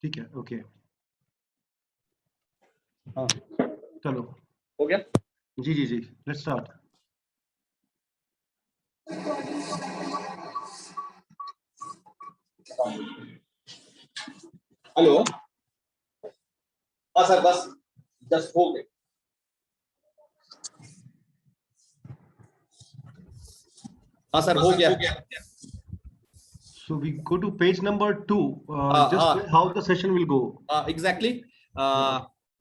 ठीक है, ओके, हाँ चलो हो गया। जी जी जी, लेट्स स्टार्ट। हेलो, हाँ सर, बस जस्ट हो गए। हाँ सर, हो गया। So we go to page number 2. Just tell how the session will go. Exactly,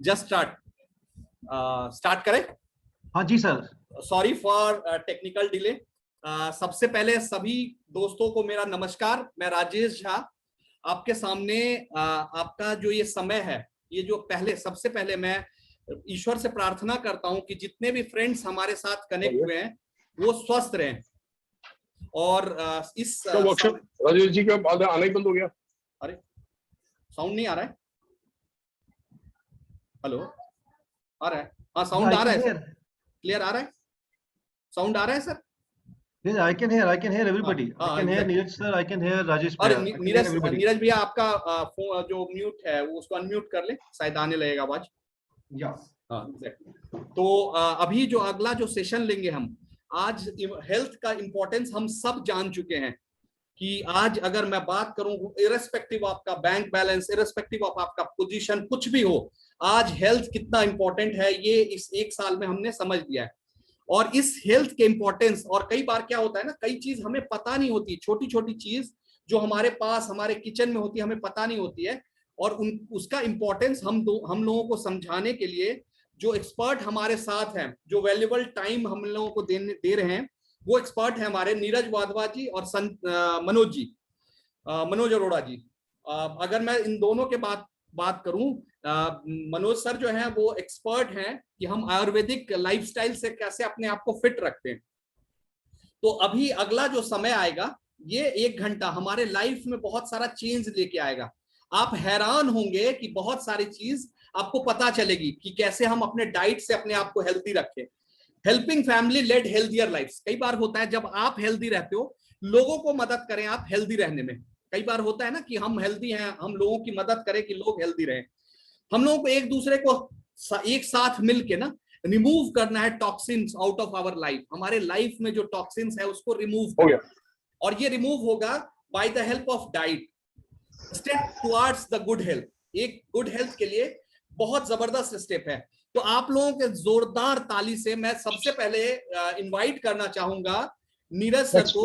just start करें। हाँ जी sir. Sorry for technical delay. सबसे पहले सभी दोस्तों को मेरा नमस्कार। मैं राजेश झा आपके सामने आपका जो ये समय है, ये जो सबसे पहले मैं ईश्वर से प्रार्थना करता हूं कि जितने भी फ्रेंड्स हमारे साथ कनेक्ट हुए हैं वो स्वस्थ रहें। और इस राजेश जी का आना ही बंद हो गया। अरे साउंड नहीं आ रहा है? हेलो, आ रहा है? हाँ साउंड आ रहा है सर, क्लियर आ रहा है? साउंड आ रहा है sir? Yes, I can hear everybody. I can hear Neeraj sir, I can hear Rajesh और bhaiya. नीरज भैया आपका फोन जो म्यूट है वो उसको अनम्यूट कर ले, शायद आने लगेगा आवाज। हाँ एग्जैक्टली। तो अभी जो अगला जो सेशन लेंगे हम, आज हेल्थ का इंपॉर्टेंस हम सब जान चुके हैं कि आज अगर मैं बात करूं, इरेस्पेक्टिव आपका बैंक बैलेंस, इरेस्पेक्टिव ऑफ आपका पोजीशन, कुछ भी हो, आज हेल्थ कितना इंपॉर्टेंट है ये इस एक साल में हमने समझ लिया है। और इस हेल्थ के इंपॉर्टेंस, और कई बार क्या होता है ना, कई चीज हमें पता नहीं होती, छोटी छोटी चीज जो हमारे पास हमारे किचन में होती है हमें पता नहीं होती है, और उसका इंपॉर्टेंस हम लोगों को समझाने के लिए जो एक्सपर्ट हमारे साथ हैं, जो वैल्यूएबल टाइम हम लोगों को दे रहे हैं, वो एक्सपर्ट है हमारे नीरज वाधवा जी और मनोज जी, मनोज अरोड़ा जी। अगर मैं इन दोनों के बात करूं, मनोज सर जो है वो एक्सपर्ट हैं कि हम आयुर्वेदिक लाइफस्टाइल से कैसे अपने आप को फिट रखते हैं। तो अभी अगला जो समय आएगा, ये 1 घंटा हमारे लाइफ में बहुत सारा चेंज लेके आएगा। आप हैरान होंगे कि बहुत सारी चीज आपको पता चलेगी कि कैसे हम अपने डाइट से अपने आप को हेल्थी रखें। Helping family lead healthier life. कई बार होता है जब आप हेल्दी रहते हो, लोगों को मदद करें आप हेल्दी रहने में। कई बार होता है ना कि हम हेल्दी हैं, हम लोगों की मदद करें कि लोग हेल्दी रहें। हम लोगों को एक दूसरे को एक साथ मिलके ना रिमूव करना है toxins out of our life. हमारे लाइफ में जो टॉक्सिन्स है उसको रिमूव करना, और ये रिमूव होगा by the help of diet. Step towards the good health. एक गुड हेल्थ के लिए बहुत जबरदस्त स्टेप है। तो आप लोगों के जोरदार ताली से मैं सबसे पहले इनवाइट करना चाहूंगा नीरज सर को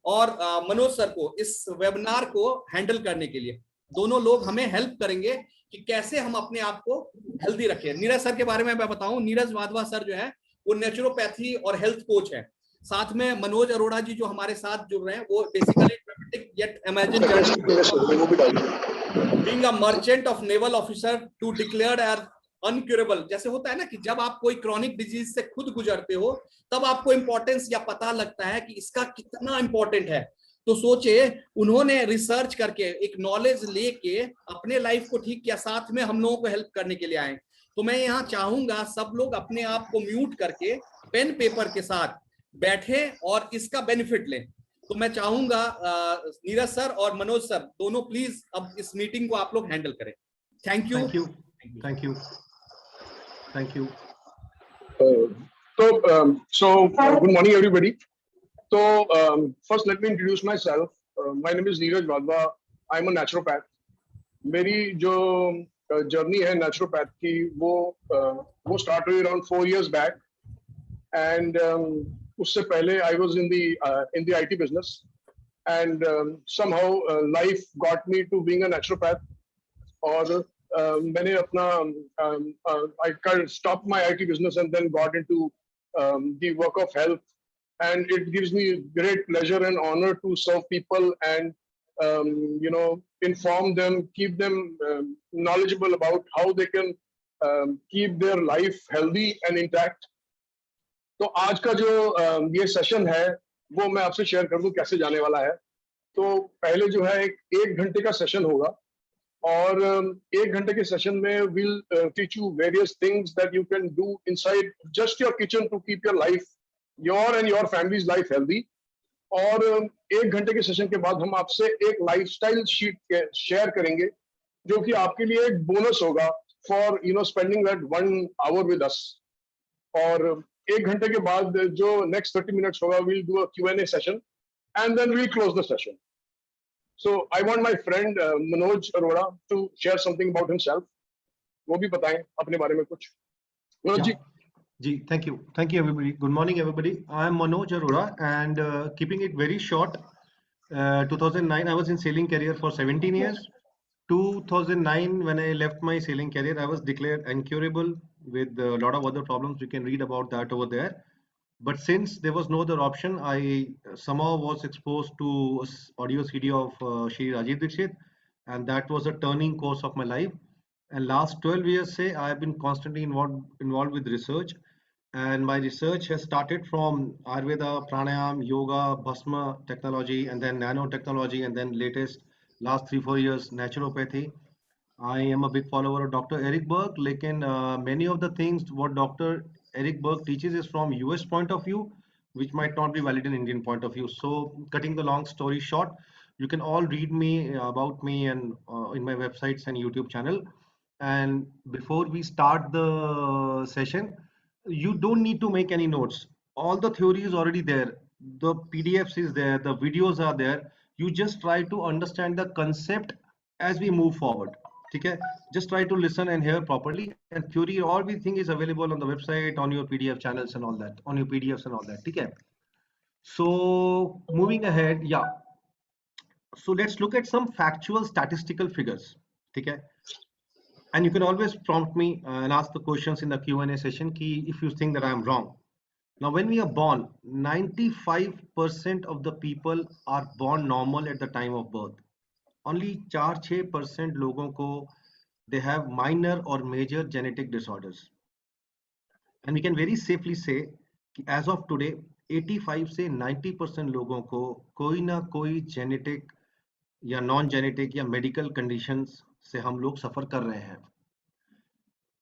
और मनोज सर को इस वेबिनार को हैंडल करने के लिए। दोनों लोग हमें हेल्प करेंगे कि कैसे हम अपने आप को हेल्दी रखें। नीरज सर के बारे में मैं बताऊं, नीरज वाधवा सर जो है वो नेचुरोपैथी और हेल्थ कोच है। साथ में मनोज अरोड़ा जी जो हमारे साथ जुड़ रहे हैं, वो basically dramatic yet imagine being a merchant of naval officer to declared as incurable. जैसे होता है ना कि जब आप कोई क्रॉनिक डिजीज से खुद गुजरते हो तब आपको इंपॉर्टेंस या पता लगता है कि इसका कितना इंपॉर्टेंट है। तो सोचे उन्होंने रिसर्च करके एक नॉलेज लेके अपने लाइफ को ठीक किया, साथ में हम लोगों को हेल्प करने के लिए आए। तो मैं यहाँ चाहूंगा सब लोग अपने आप को म्यूट करके पेन पेपर के साथ बैठे और इसका बेनिफिट लें। तो मैं चाहूंगा नीरज सर और मनोज सर दोनों प्लीज अब इस मीटिंग को आप लोग हैंडल करें। Thank you. Thank you. Thank you. Good morning, everybody. So, first, let me introduce myself. My name is Neeraj Vadva. I'm a naturopath. मेरी जो जर्नी है naturopath की वो start हुई around 4 years back, and उससे पहले I was in the IT business, and somehow life got me to being a naturopath. और मैंने अपना I stopped my IT business and then got into the work of health, and it gives me great pleasure and honor to serve people and inform them, keep them knowledgeable about how they can keep their life healthy and intact. तो आज का जो ये session है वो मैं आपसे share कर दूं कैसे जाने वाला है। तो पहले जो है एक घंटे का सेशन होगा, और 1 घंटे के सेशन में will teach you various things that you can do inside just your kitchen to keep your life, your and your family's life healthy. और 1 घंटे के सेशन के बाद हम आपसे एक लाइफस्टाइल शीट शेयर करेंगे जो कि आपके लिए एक बोनस होगा for spending that 1 hour with us. और 1 घंटे के बाद जो नेक्स्ट 30 minutes होगा, we'll do a Q&A session and then we'll close the session. So I want my friend Manoj Arora to share something about himself. वो भी बताएं अपने बारे में कुछ। मनोज जी। जी, thank you everybody. Good morning everybody. I am Manoj Arora and keeping it very short. 2009 I was in sailing career for 17 years. 2009 when I left my sailing career, I was declared incurable with a lot of other problems. You can read about that over there. But since there was no other option, I somehow was exposed to audio CD of Shri Rajiv Dixit, and that was a turning course of my life. And last 12 years, say, I have been constantly involved with research, and my research has started from Ayurveda, Pranayam, Yoga, Bhasma technology, and then nanotechnology, and then latest last 3-4 years naturopathy. I am a big follower of Dr. Eric Berg. Lekin many of the things what Dr. Eric Berg teaches is from US point of view, which might not be valid in Indian point of view. So cutting the long story short, you can all read me about me and in my websites and YouTube channel. And before we start the session, you don't need to make any notes. All the theory is already there. The PDFs is there. The videos are there. You just try to understand the concept as we move forward. Okay? Just try to listen and hear properly. And theory, everything is available on the website, on your PDF channels and all that, on your PDFs and all that. Okay? So moving ahead, yeah. So let's look at some factual statistical figures. Okay? And you can always prompt me and ask the questions in the Q&A session if you think that I'm wrong. Now, when we are born, 95% of the people are born normal at the time of birth. Only 4-6% लोगों को they have minor or major genetic disorders. And we can very safely say as of today, 85 से 90% लोगों को कोई ना कोई genetic या non-genetic या medical conditions से हम लोग सफर कर रहे हैं.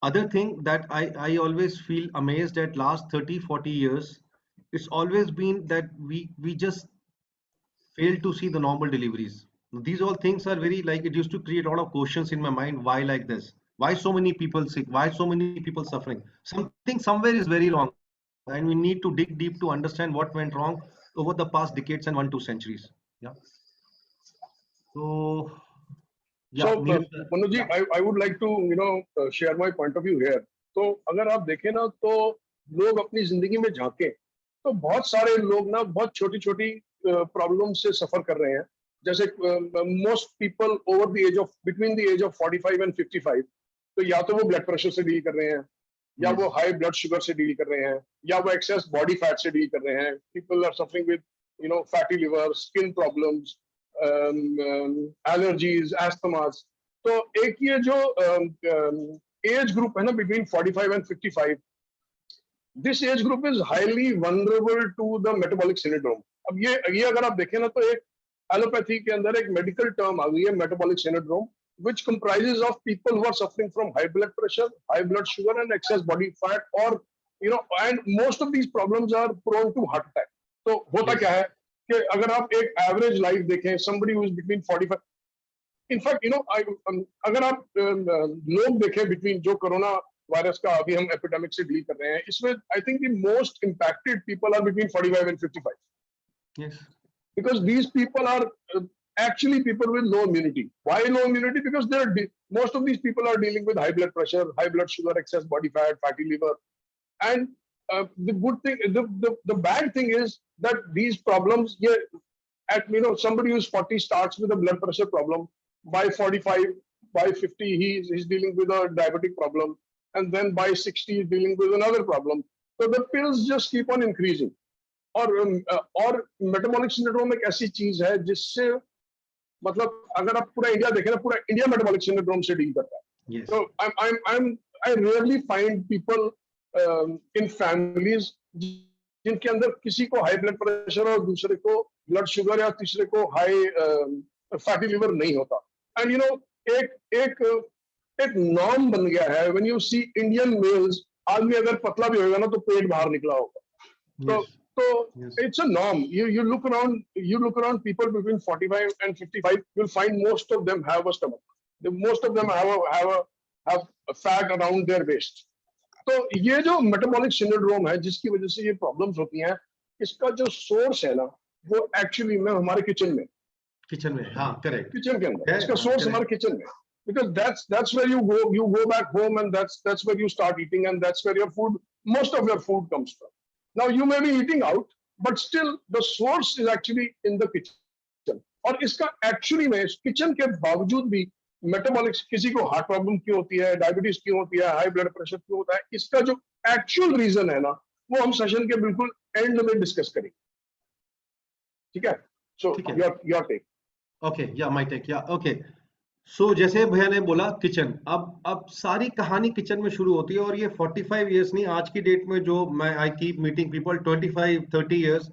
Other thing that I always feel amazed at last 30-40 years, it's always been that we just fail to see the normal deliveries. These all things are very like, it used to create a lot of questions in my mind. Why like this? Why so many people sick? Why so many people suffering? Something somewhere is very wrong, and we need to dig deep to understand what went wrong over the past decades and 1-2 centuries. Yeah. So yeah, so Manoj ji, I would like to share my point of view here. तो अगर आप देखें ना, तो लोग अपनी जिंदगी में झांके तो बहुत सारे लोग ना बहुत छोटी छोटी प्रॉब्लम से सफर कर रहे हैं. जैसे most people over the age of between the age of 45 and 55, तो या तो वो ब्लड प्रेशर से डील कर रहे हैं, या वो हाई ब्लड शुगर से डील कर रहे हैं, या वो एक्सेस बॉडी फैट से डील कर रहे हैं. People are suffering with fatty liver, skin problems, allergies, asthmas. तो एक ये जो एज ग्रुप है ना between 45 and 55, this age group is highly vulnerable to the metabolic syndrome. अब ये अगर आप देखें ना, तो एक एलोपैथी के अंदर एक मेडिकल टर्म आ गई है, metabolic syndrome, which comprises of people who are suffering from high blood pressure, high blood sugar and excess body fat, or and most of these problems are prone to heart attack. तो होता क्या है कि अगर आप एक average life देखें, somebody who is between 45, in fact अगर आप लोग देखें between जो कोरोना वायरस का अभी हम एपिडेमिक से डील कर रहे हैं, इसमें I think the most impacted people are between 45 and 55. Yes. Because these people are actually people with low immunity. Why low immunity? Because most of these people are dealing with high blood pressure, high blood sugar, excess body fat, fatty liver. And the good thing, the bad thing is that these problems, somebody who's 40 starts with a blood pressure problem. By 45, by 50, he's dealing with a diabetic problem. And then by 60, he's dealing with another problem. So the pills just keep on increasing. और metabolic syndrome एक ऐसी चीज है जिससे मतलब अगर आप पूरा इंडिया देखें ना, पूरा इंडिया मेटाबॉलिक सिंड्रोम से डील करता है. तो I rarely find people in families जिनके अंदर किसी को हाई ब्लड प्रेशर और दूसरे को ब्लड शुगर या तीसरे को हाई फैटी लिवर नहीं होता. एंड एक नॉर्म बन गया है. When you see Indian males, आदमी अगर पतला भी होगा ना तो पेट बाहर निकला होगा. So it's a norm. You look around people between 45 and 55, you'll find most of them have a stomach. Most of them have a fat around their waist. तो ये जो मेटाबॉलिक सिंड्रोम है जिसकी वजह से ये प्रॉब्लम्स होती हैं, इसका जो सोर्स है ना वो एक्चुअली में हमारे किचन में हाँ करेक्ट, किचन के अंदर इसका सोर्स हमारे किचन में, because that's where you go back home and that's where you start eating and that's where your food, most of your food comes from. Now you may be eating out but still the source is actually in the kitchen. और इसका actually में kitchen के बावजूद भी मेटाबॉलिक्स, किसी को heart problem क्यों होती है, डायबिटीज क्यों होती है, हाई ब्लड प्रेशर क्यों होता है, इसका जो एक्चुअल रीजन है ना वो हम सेशन के बिल्कुल एंड में डिस्कस करेंगे, ठीक है? So your take. ओके, या माय टेक, या ओके। सो जैसे भैया ने बोला किचन, अब सारी कहानी किचन में शुरू होती है, और ये 45 इयर्स नहीं, आज की डेट में जो मैं I keep meeting people 25-30 years,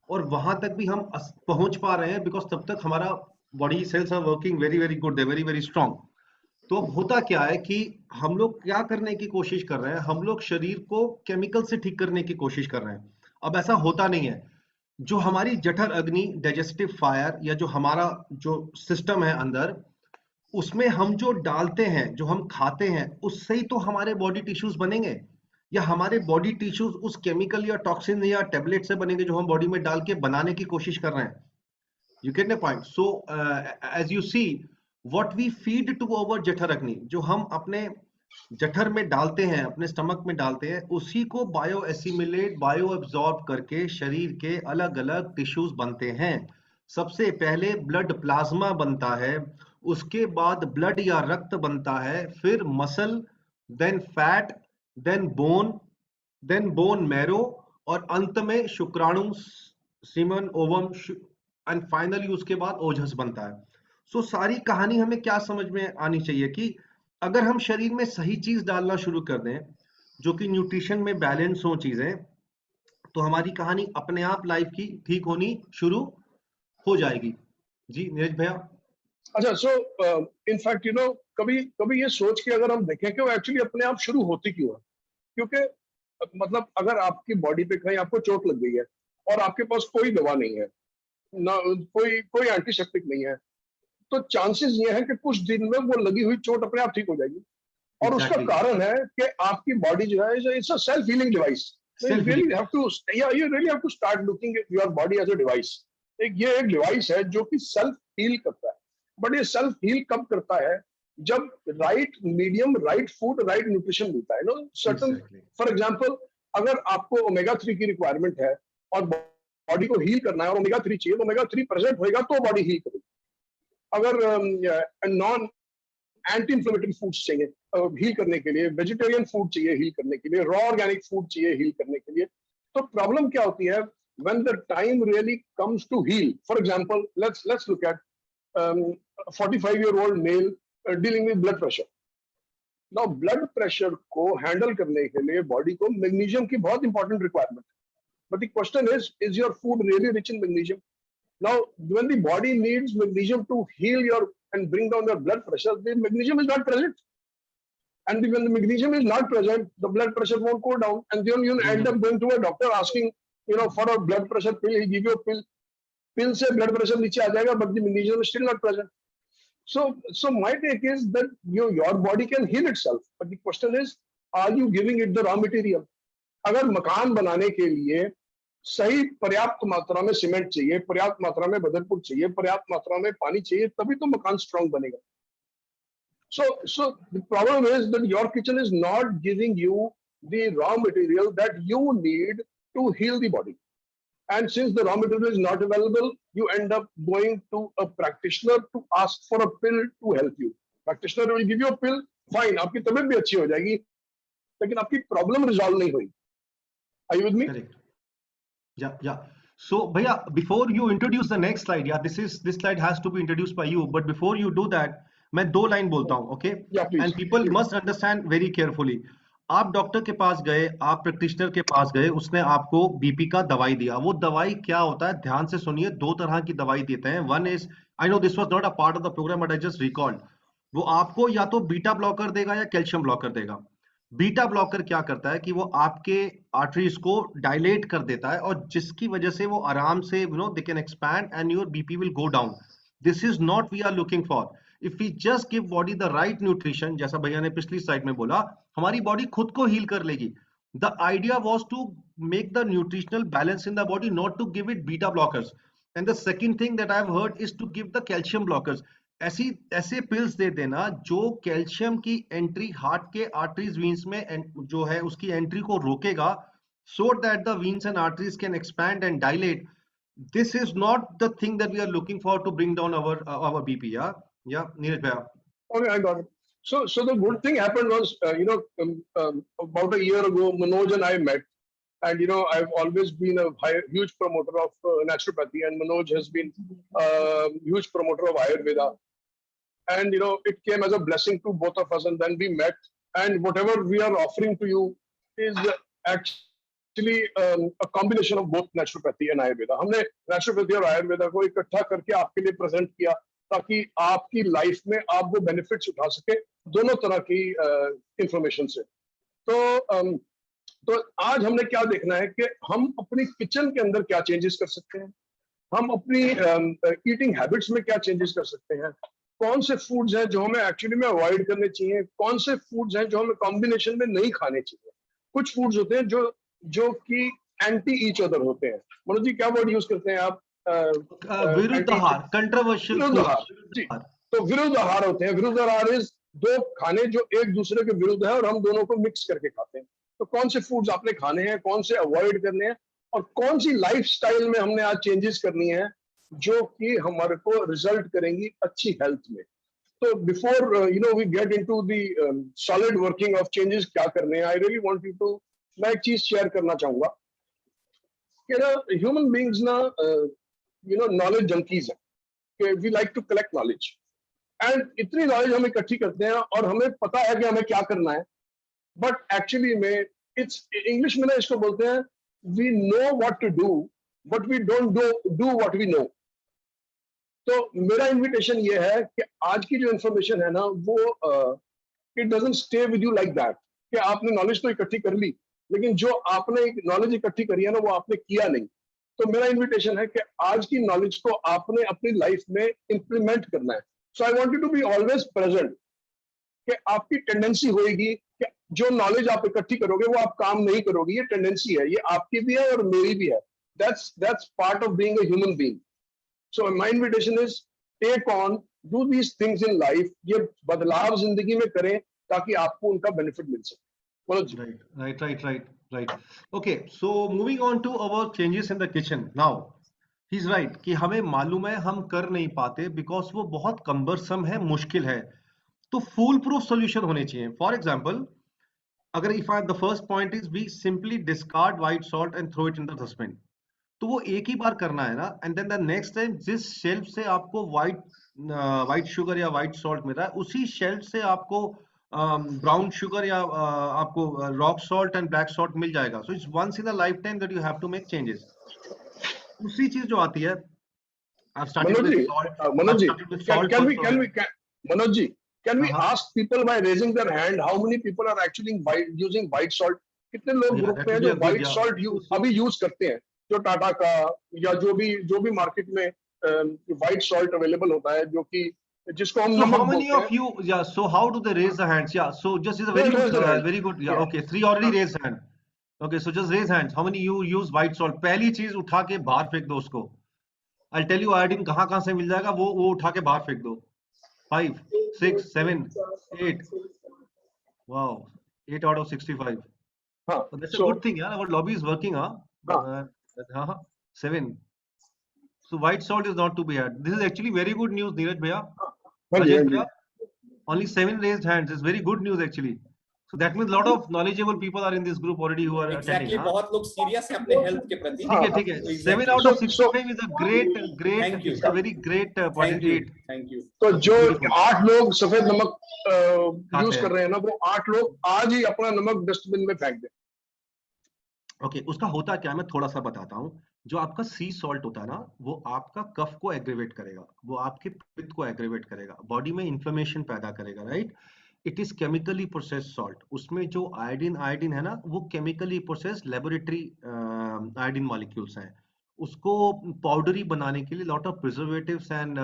और वहां तक भी हम पहुंच पा रहे हैं बिकॉज तब तक हमारा body cells are working very very good, they very very strong. तो अब होता क्या है कि हम लोग क्या करने की कोशिश कर रहे हैं, हम लोग शरीर को केमिकल से ठीक करने की कोशिश कर रहे हैं। अब ऐसा होता नहीं है, जो हमारी जठर अग्नि डाइजेस्टिव फायर या जो हमारा जो सिस्टम है अंदर, उसमें हम जो डालते हैं, जो हम खाते हैं, उससे ही तो हमारे बॉडी टिश्यूज बनेंगे, या हमारे बॉडी टिश्यूज उस केमिकल या टॉक्सिन या टेबलेट से बनेंगे जो हम बॉडी में डाल के बनाने की कोशिश कर रहे हैं। You get the point? So as you see what we feed to our जठर अग्नि, जो हम अपने जठर में डालते हैं, अपने स्टमक में डालते हैं, उसी को बायो एसिमिलेट, बायो एब्जॉर्ब करके शरीर के अलग अलग टिश्यूज बनते हैं। सबसे पहले ब्लड प्लाज्मा बनता है, उसके बाद ब्लड या रक्त बनता है, फिर muscle, then fat, then bone marrow, और अंत में शुक्राणु, सीमन, ओवम, एंड फाइनली उसके बाद ओजस बनता है। सो सारी कहानी हमें क्या समझ में आनी चाहिए कि अगर हम शरीर में सही चीज डालना शुरू कर दें, जो कि न्यूट्रिशन में बैलेंस हो चीजें, तो हमारी कहानी अपने आप लाइफ की ठीक होनी शुरू हो जाएगी। जी नीरज भैया। अच्छा, सो इनफैक्ट कभी ये सोच के अगर हम देखें कि वो एक्चुअली अपने आप शुरू होती क्यों है, क्योंकि मतलब अगर आपकी बॉडी पे कहीं आपको चोट लग गई है और आपके पास कोई दवा नहीं है ना, कोई एंटीसेप्टिक नहीं है, तो चांसेस ये है कि कुछ दिन में वो लगी हुई चोट अपने आप ठीक हो जाएगी। और उसका कारण है कि आपकी बॉडी जो है, it's a self healing device. You really have to start looking at your body as a device. ये एक डिवाइस है जो कि सेल्फ हील करता है, बट ये सेल्फ हील कब करता है? जब right medium, right food, right nutrition मिलता है ना। सर्टन, फॉर एग्जांपल, अगर आपको ओमेगा 3 की रिक्वायरमेंट है और बॉडी को हील करना है और ओमेगा 3 चाहिए, तो ओमेगा 3 प्रेजेंट होएगा तो बॉडी हील करेगी। अगर नॉन एंटी इंफ्लेमेटरी फूड्स चाहिए हील करने के लिए, वेजिटेरियन फूड चाहिए हील करने के लिए, रॉ ऑर्गेनिक फूड चाहिए हील करने के लिए, तो प्रॉब्लम क्या होती है? when the time really comes to heal, for example, let's look at 45-year-old male dealing with blood pressure. Now blood pressure को handle करने के लिए बॉडी को मैग्नीशियम की बहुत इंपॉर्टेंट रिक्वायरमेंट है, but the question is your food really rich in magnesium? Now when the body needs magnesium to heal your and bring down your blood pressure, the magnesium is not present, and when the magnesium is not present, the blood pressure won't go down, and then you end up going to a doctor asking for a blood pressure pill. He give you a pill से blood pressure नीचे आ जाएगा, but the magnesium is still not present. So my take is that your body can heal itself, but the question is, are you giving it the raw material? अगर मकान बनाने के लिए सही पर्याप्त मात्रा में सीमेंट चाहिए, पर्याप्त मात्रा में बदरपुर चाहिए, पर्याप्त मात्रा में पानी चाहिए, तभी तो मकान स्ट्रांग बनेगा। So the problem is that your kitchen is not giving you the raw material that you need to heal the body. And since the raw material is not available, you end up going to a practitioner to ask for a pill to help you. Practitioner will give you a pill, fine, आपकी तबीयत भी अच्छी हो जाएगी, लेकिन आपकी problem resolve नहीं हुई। Are you with me? Correct. Yeah. So bhaiya, before you introduce the next slide, this slide has to be introduced by you, but before you do that, मैं 2 लाइन बोलता हूँ, okay? Yeah, please. And people must understand very carefully. आप doctor के पास गए, आप practitioner के पास गए, उसने आपको बीपी का दवाई दिया। वो दवाई क्या होता है, ध्यान से सुनिए, 2 तरह की दवाई देते हैं। One is, I know this was not a part of the program, but I just recalled, वो आपको या तो बीटा ब्लॉकर देगा या कैल्शियम ब्लॉकर देगा। बीटा ब्लॉकर क्या करता है कि वो आपके आर्टरीज को डायलेट कर देता है, और जिसकी वजह से वो आराम से they can expand and your BP will go down. This is not we are looking for. If we just give body the right nutrition, जैसा भैया ने पिछली स्लाइड में बोला, हमारी बॉडी खुद को हील कर लेगी. The idea was to make the nutritional balance in the body, not to give it beta blockers. And the second thing that I have heard is to give the calcium blockers. ऐसे pills दे देना जो calcium की entry heart के arteries veins में जो है उसकी एंट्री को रोकेगा, so that the veins and arteries can expand and dilate. This is not the thing that we are looking for to bring down our BP. Yeah, Neeraj bhaiya. Okay, I got it. So the good thing happened was, about a year ago, Manoj and I met, and I've always been a huge promoter of naturopathy, and Manoj has been a huge promoter of Ayurveda, and it came as a blessing to both of us, and then we met, and whatever we are offering to you is actually a combination of both naturopathy and Ayurveda. हमने naturopathy और Ayurveda को इकट्ठा करके आपके लिए present किया ताकि आपकी लाइफ में आप वो बेनिफिट्स उठा सके दोनों तरह की इंफॉर्मेशन से. तो आज हमने क्या देखना है कि हम अपनी किचन के अंदर क्या चेंजेस कर सकते हैं, हम अपनी ईटिंग हैबिट्स में क्या चेंजेस कर सकते हैं, कौन से फूड्स हैं जो हमें एक्चुअली में अवॉइड करने चाहिए, कौन से फूड्स हैं जो हमें कॉम्बिनेशन में नहीं खाने चाहिए. कुछ फूड्स होते हैं जो कि एंटी ईच अदर होते हैं. मनोज जी क्या वर्ड यूज करते हैं आप? विरुद्ध आहार, कंट्रोवर्शियल जी. तो विरुद्ध आहार होते हैं. विरुद्ध आहार इज दो खाने जो एक दूसरे के विरुद्ध है और हम दोनों को मिक्स करके खाते हैं. तो कौन से फूड्स आपने खाने हैं, कौन से अवॉइड करने हैं, और कौन सी लाइफस्टाइल में हमने आज चेंजेस करनी है जो कि हमारे को रिजल्ट करेंगी अच्छी हेल्थ में. तो before we get into the solid working of changes क्या करने हैं, I really want you to, मैं एक चीज शेयर करना चाहूंगा कि ना ह्यूमन बीइंग्स ना नॉलेज जंकीज है कि we like to collect knowledge, and इतनी नॉलेज हम इकट्ठी करते हैं और हमें पता है कि हमें क्या करना है, बट एक्चुअली में इट्स इंग्लिश में ना इसको बोलते हैं we know what to do but we don't do what we know. तो मेरा इन्विटेशन ये है कि आज की जो इंफॉर्मेशन है ना वो it doesn't stay with you like that कि आपने नॉलेज तो इकट्ठी कर ली लेकिन जो आपने नॉलेज इकट्ठी करी है ना वो आपने किया नहीं. तो मेरा इन्विटेशन है कि आज की नॉलेज को आपने अपनी लाइफ में इंप्लीमेंट करना है. So I want you to be always present कि आपकी टेंडेंसी होगी कि जो नॉलेज आप इकट्ठी करोगे वो आप काम नहीं करोगे. ये टेंडेंसी है, ये आपकी भी है और मेरी भी है. That's part of being a human being. So my invitation is take on, do these things in life. ये बदलाव जिंदगी में करें ताकि आपको उनका बेनिफिट मिल सके. Right. Okay, so moving on to our changes in the kitchen. Now, he's right कि हमें मालूम है हम कर नहीं पाते because वो बहुत कम्बरसम है, मुश्किल है. तो फूल प्रूफ सोल्यूशन होने चाहिए. फॉर एग्जाम्पल, अगर the first point is we simply discard white salt and throw it in the dustbin. तो वो एक ही बार करना है ना, and then the next time जिस शेल्फ से आपको व्हाइट शुगर या व्हाइट सॉल्ट मिल रहा है उसी शेल्फ से आपको ब्राउन शुगर या आपको rock salt and black salt मिल जाएगा. So it's once in a lifetime that you have to make changes. दूसरी चीज जो आती है, Manoj ji can we ask people by raising their hand how many people are actually using white salt? कितने लोग group में हैं जो white salt अभी यूज करते हैं, जो टाटा का या जो भी मार्केट में व्हाइट सॉल्ट अवेलेबल होता है जो कि जिसको हम नमक बोलते हैं. How many of you, yeah, so how do they raise the hands? Yeah, so just is a very good, yeah, okay, 3 already raised hand. Okay, so just raise hands. How many you use white salt? पहली चीज उठा के बाहर फेंक दो उसको. I'll tell you iodine कहाँ से मिल जाएगा, वो उठा के बाहर फेंक दो. 5, 6, 7, 8. Wow, 8 out of 65. हाँ, so that's a good thing, yeah. Our lobby is working, huh? 7. So white salt is not to be had. This is actually very good news, Neeraj bhaiya. Bhaiya. Only 7 raised hands. It's very good news actually. So that means a lot of knowledgeable people are in this group already who are attending. बहुत लोग serious हैं अपने health के प्रति. ठीक है. 7 out of 65 is a great. It's a very great point. Thank you. तो जो 8 लोग सफेद नमक यूज कर रहे हैं ना, वो 8 लोग आज ही अपना नमक डस्टबिन में फेंक दें. ओके, उसका होता क्या है मैं थोड़ा सा बताता हूँ. जो आपका सी सॉल्ट होता है ना, वो आपका कफ को एग्रीवेट करेगा, वो आपके पित्त को एग्रीवेट करेगा, बॉडी में इन्फ्लेमेशन पैदा करेगा, right. It is chemically processed salt. उसमें जो आयोडीन है ना, वो chemically processed laboratory iodine molecules हैं. उसको पाउडरी बनाने के लिए lot of preservatives and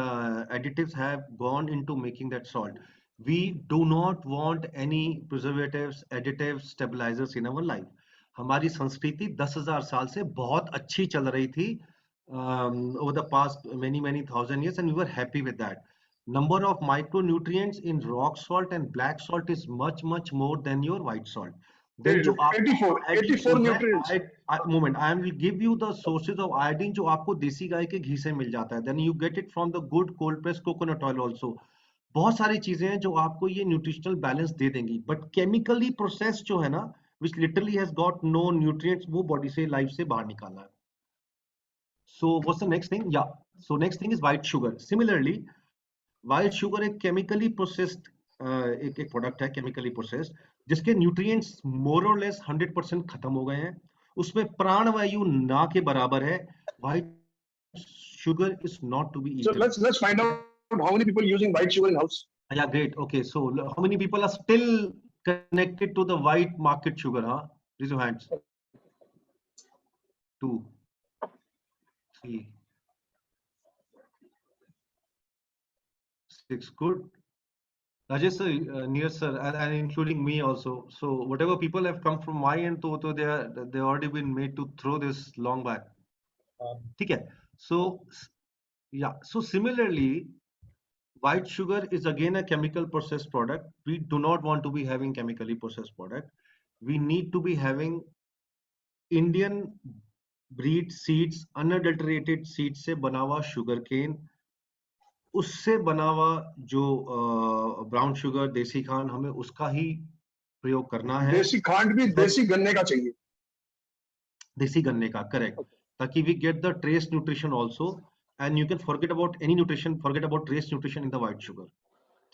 additives have gone into making that salt. We do not want any preservatives, additives, stabilizers in our life. हमारी संस्कृति 10,000 साल से बहुत अच्छी चल रही थी over the past many thousand years, and we were happy with that. Number of micronutrients in rock salt and black salt is much more than your white salt. Then जो आपको 84 nutrients. moment, I will give you the sources of iodine जो आपको देसी गाय के घी से मिल जाता है. Then you get it from the good cold pressed coconut oil also. बहुत सारी चीजें हैं जो आपको ये न्यूट्रिशनल बैलेंस दे देंगी, बट केमिकली प्रोसेस जो है ना, which literally has got no nutrients, वो बॉडी से लाइफ से बाहर निकालना है. So what's the next thing? Yeah. So next thing is white sugar. Similarly, white sugar एक केमिकली प्रोसेस्ड एक प्रोडक्ट है, केमिकली प्रोसेस्ड, जिसके न्यूट्रिएंट्स मोर और लेस 100% खत्म हो गए हैं. उसमें प्राणवायु ना के बराबर है. White sugar is not to be eaten. So let's find out how many people using white sugar in house. Yeah, great. Okay, so how many people are still connected to the white market sugar? Huh? Raise your hands. 2, 3, 6. Good. Rajesh sir, Neeraj sir, and including me also. So whatever people have come from my end, to they already been made to throw this long back. Okay. So yeah. So similarly, white sugar is again a chemical processed product. We do not want to be having chemically processed product. We need to be having Indian breed seeds, unadulterated seeds से बना हुआ sugar cane, उससे बना हुआ जो brown sugar, देसी खांड, हमें उसका ही प्रयोग करना है. देसी खांड भी देसी गन्ने का चाहिए. देसी गन्ने का, करेक्ट, ताकि we get the trace nutrition also, and you can forget about any nutrition, forget about trace nutrition in the white sugar.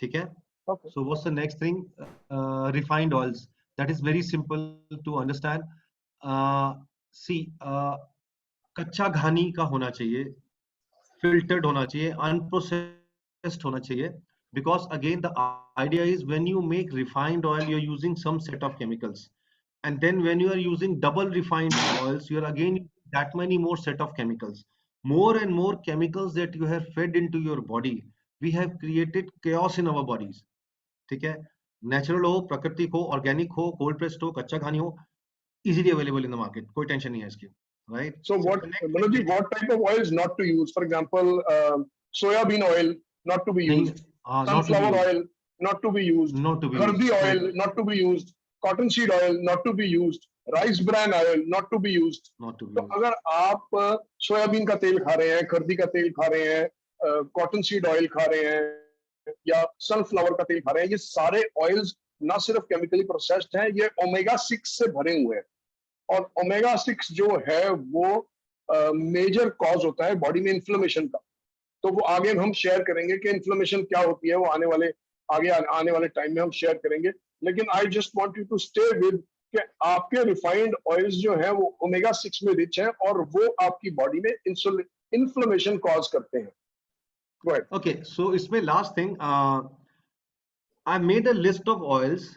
ठीक है? Okay. So what's the next thing? Refined oils. That is very simple to understand. See, कच्चा घानी का होना चाहिए, filtered होना चाहिए, unprocessed होना चाहिए, because again the idea is when you make refined oil, you're using some set of chemicals, and then when you are using double refined oils, you are again that many more set of chemicals. More and more chemicals that you have fed into your body, we have created chaos in our bodies. ठीक है? Natural हो, प्राकृतिक हो, organic हो, cold pressed हो, कच्चा घानी हो, easily available in the market. कोई टेंशन नहीं है इसकी. Right? So what, Manoj, what type of oils not to use? For example, soya bean oil not to be used. Sunflower oil not to be used. Not to be Hardi used. oil not to be used. Cotton seed oil not to be used. Rice bran oil not to be used. Not to be तो used. अगर आप soybean का तेल खा रहे हैं, खर्दी का तेल खा रहे हैं, कॉटन सीड ऑयल खा रहे हैं, या सनफ्लावर का तेल खा रहे हैं, ये सारे ऑयल्स ना सिर्फ केमिकली प्रोसेस्ड हैं, ये ओमेगा 6 से भरे हुए हैं. और ओमेगा 6 जो है वो मेजर कॉज होता है बॉडी में इन्फ्लेमेशन का. तो वो आगे हम शेयर करेंगे कि इन्फ्लेमेशन क्या होती है, वो आने वाले टाइम में हम शेयर करेंगे. लेकिन I just want you to stay with कि आपके रिफाइंड ऑयल्स जो है वो ओमेगा 6 में रिच है और वो आपकी बॉडी में इन्फ्लेमेशन कॉज करते हैं. Go ahead. Okay, so इसमें last thing, I made a list of oils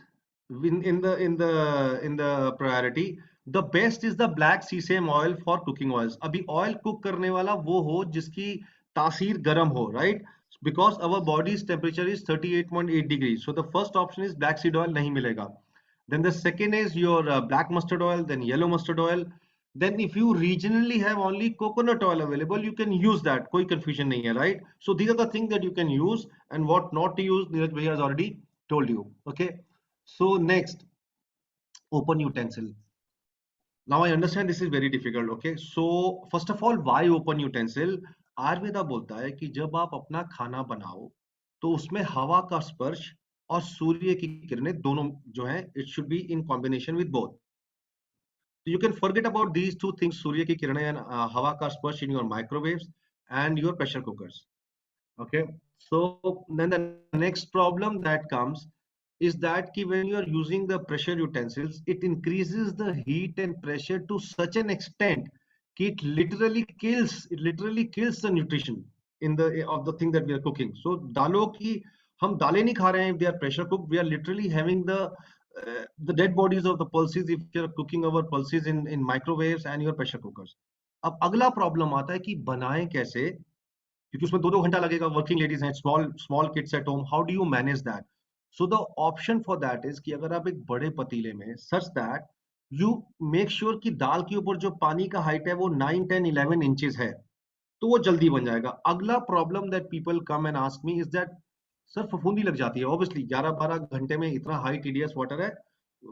in the priority. The best is the black sesame oil for cooking oils. अभी oil cook करने वाला वो हो जिसकी तासीर गर्म हो, right? Because our body's temperature is 38.8 degrees. So the first option is black seed oil, नहीं मिलेगा. Then the second is your black mustard oil, then yellow mustard oil. Then if you regionally have only coconut oil available, you can use that. कोई confusion नहीं है, right? So these are the things that you can use, and what not to use, Neeraj Bhaiya has already told you. Okay. So next, open utensil. Now I understand this is very difficult. Okay. So first of all, why open utensil? Ayurveda बोलता है कि जब आप अपना खाना बनाओ तो उसमें हवा का स्पर्श और सूर्य की किरणें दोनों जो हैं, it should be in combination with both. So you can forget about these two things, सूर्य की किरणें and हवा का स्पर्श, in your microwaves and your pressure cookers. Okay. So then the next problem that comes is that when you are using the pressure utensils, it increases the heat and pressure to such an extent it literally kills the nutrition of the thing that we are cooking. So दालों की हम दालें नहीं खा रहे हैं, if they are pressure cooked, we are literally having the dead bodies of the pulses if you are cooking our pulses in microwaves and your pressure cookers. अब अगला प्रॉब्लम आता है कि बनाएं कैसे, क्योंकि उसमें 2-2 घंटा लगेगा, वर्किंग लेडीज हैं, small kids at home, how do you manage that? So the option for that is कि अगर आप एक बड़े पतीले में, such that you make sure कि दाल के ऊपर जो पानी का हाइट है वो 9, 10, 11 इंचेस है, तो वो जल्दी बन जाएगा। अगला problem that people come and ask me is that sir फफूंदी लग जाती है, ऑब्वियसली 11-12 घंटे में इतना हाई टीडीएस वाटर है,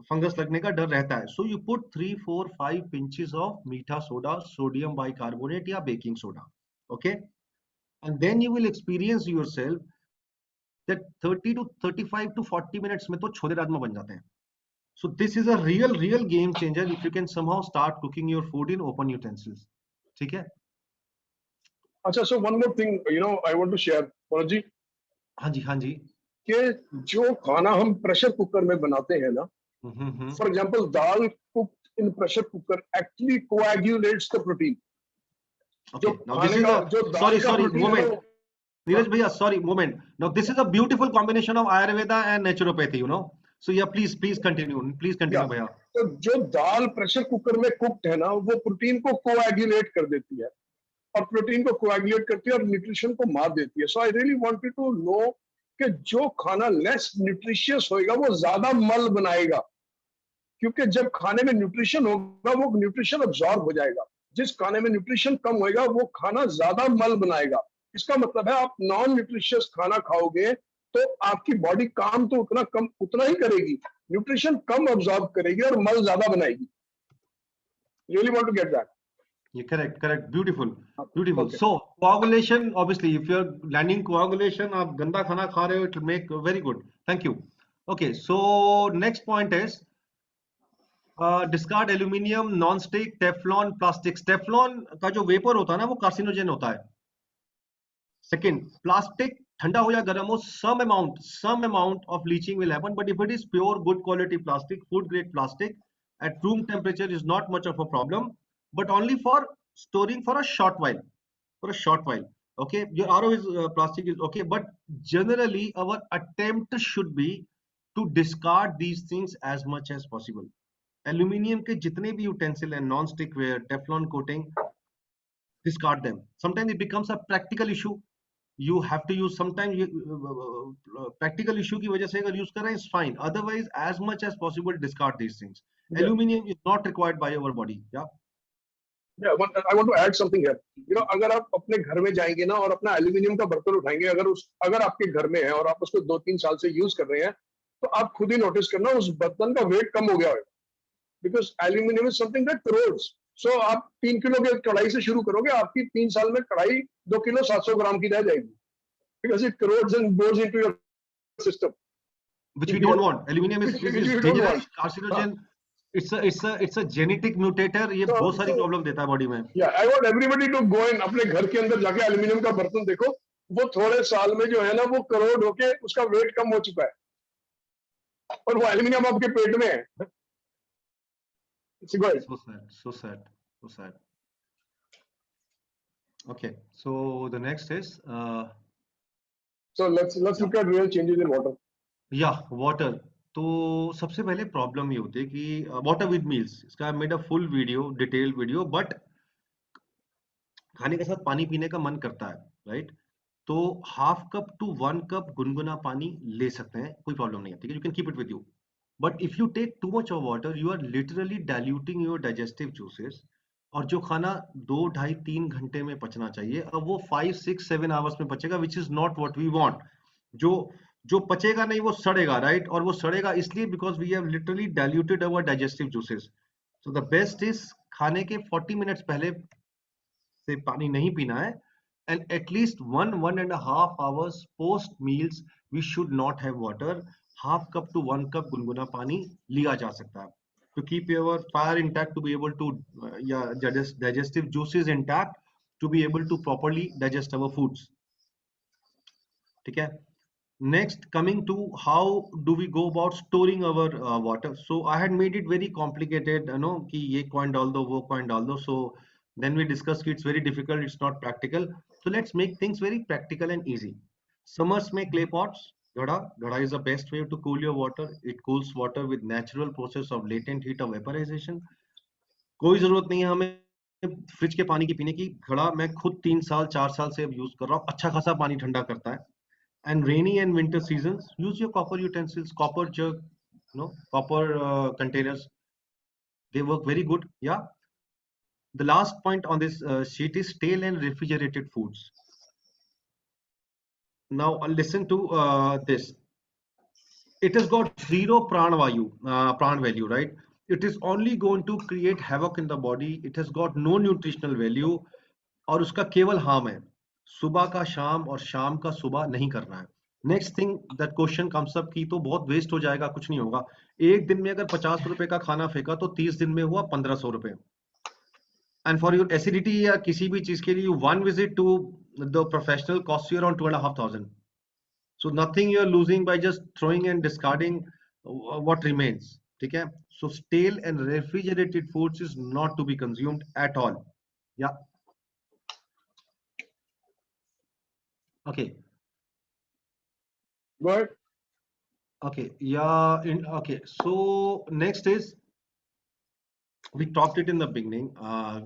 फंगस लगने का डर रहता है। So you put 3, 4, 5 pinches of मीठा सोडा, सोडियम बाइकार्बोनेट या baking soda, okay, and then you will experience yourself that 30 to 35 to 40 minutes में तो छोले राजमा बन जाते हैं। So this is a real game changer if you can somehow start cooking your food in open utensils. ठीक है? अच्छा, so one more thing, I want to share, Manoj ji, हाँ जी, हाँ जी। कि जो खाना हम प्रेशर कुकर में बनाते हैं ना, for example dal cooked in pressure cooker actually coagulates the protein. Okay, now this is a sorry moment. Neeraj bhaiya, sorry moment. Now this is a beautiful combination of Ayurveda and naturopathy, you know. So yeah, please continue भैया। तो जो दाल pressure cooker में cooked है ना, वो protein को coagulate कर देती है, और प्रोटीन को कोएगुलेट करती है और न्यूट्रिशन को मार देती है। So I really wanted to know कि जो खाना लेस न्यूट्रिशियस होएगा वो ज्यादा मल बनाएगा, क्योंकि जब खाने में न्यूट्रिशन होगा वो न्यूट्रिशन अब्सॉर्ब हो जाएगा। जिस खाने में न्यूट्रिशन कम होएगा वो खाना ज्यादा मल बनाएगा। इसका मतलब है आप नॉन न्यूट्रिशियस खाना खाओगे तो आपकी बॉडी काम तो उतना ही करेगी, न्यूट्रिशन कम अब्सॉर्ब करेगी और मल ज्यादा बनाएगी। Really want to get that? Yeah, correct, beautiful. Okay. So coagulation, obviously if you're landing coagulation, आप गंदा खाना खा रहे हो, it will make very good. Thank you. Okay, so next point is discard aluminium, non stick, Teflon, plastic. Teflon का जो vapour होता है ना वो कार्सिनोजेन होता है। सेकंड, प्लास्टिक ठंडा हो या गर्म हो, some amount of leaching will happen, but if it is pure good quality plastic, food grade plastic at room temperature is not much of a problem, but only for storing for a short while, okay. Your RO is plastic is okay, but generally our attempt should be to discard these things as much as possible. Aluminium के जितने भी utensil हैं, non stick ware, Teflon coating, discard them. Sometimes it becomes a practical issue. You have to use, sometimes practical issue की वजह से अगर use कर रहे हैं is fine. Otherwise, as much as possible, discard these things. Yeah. Aluminium is not required by our body. Yeah. Yeah, I want to add something here. अगर आप अपने घर में जाएंगे ना और अपना एल्यूमिनियम का बर्तन उठाएंगे, अगर आपके घर में है और आप उसको 2-3 साल से यूज कर रहे हैं, तो आप खुद ही नोटिस करना उस बर्तन का वेट कम हो गया होगा, because aluminium is something that corrodes. So आप 3 किलो के कढ़ाई से शुरू करोगे, आपकी 3 साल में कढ़ाई 2 किलो 700 ग्राम की रह जाएगी, because it crores and goes into your system, which we don't want. Aluminum is dangerous, carcinogen. It's a genetic mutator. ये बहुत सारी प्रॉब्लम देता है बॉडी में। Yeah, I want everybody to go in, अपने घर के अंदर जाके एल्यूमिनियम का बर्तन देखो, वो थोड़े साल में जो है ना वो करोड़ होके उसका वेट कम हो चुका है और वो एल्यूमिनियम आपके पेट में है। So sad. Okay, so the next is so let's look at real changes in water. Yeah, water. तो सबसे पहले प्रॉब्लम ये होती है कि वाटर विद मील्स, इसका made a full video, detailed video, but खाने के साथ पानी पीने का मन करता है, राइट? तो 1/2 कप to 1 कप गुनगुना पानी ले सकते हैं, कोई प्रॉब्लम नहीं है, ठीक है, you can keep it with you. But if you take too much of water, you are literally diluting your digestive juices, और जो खाना 2, 2.5, 3 घंटे में पचना चाहिए, अब वो 5, 6, 7 आवर्स में पचेगा, which is not what we want. जो पचेगा नहीं वो सड़ेगा, राइट? और वो सड़ेगा इसलिए because we have literally diluted our digestive juices. So the best is खाने के 40 मिनट्स पहले से पानी नहीं पीना है, and at least 1.5 hours post meals we should not have water. 1/2 cup to 1 cup गुनगुना पानी लिया जा सकता है to keep your fire intact, to be able to digestive juices intact, to be able to properly digest our foods. ठीक है? Next, coming to how do we go about storing our water. So I had made it very complicated, you know, कि ये coin डाल दो, वो coin डाल दो. So then we discussed it's very difficult, it's not practical. So let's make things very practical and easy. Summers में clay pots, घड़ा is the best way to cool your water. It cools water with natural process of latent heat of vaporization. कोई जरूरत नहीं है हमें fridge के पानी की पीने की घड़ा मैं खुद 3 साल 4 साल से अब यूज कर रहा हूँ, अच्छा खासा पानी ठंडा करता है। And rainy and winter seasons use your copper utensils, copper jug, copper containers, they work very good. Yeah, the last point on this sheet is stale and refrigerated foods. Now listen to this. It has got zero pran value, right? It is only going to create havoc in the body. It has got no nutritional value, और उसका केवल harm है। सुबह का शाम और शाम का सुबह नहीं करना है। Next thing that question comes up की तो बहुत वेस्ट हो जाएगा, कुछ नहीं होगा। एक दिन में अगर 50 रुपए का खाना फेंका तो 30 दिन में हुआ 1500 रुपए। एंड फॉर योर एसिडिटी या किसी भी चीज के लिए one visit to the professional cost you around 2500। So nothing you are losing by just throwing and discarding what remains. ठीक है, so stale and refrigerated foods is not to be consumed at all. या okay, Go ahead. okay, yeah, okay, so next is, we talked it in the beginning,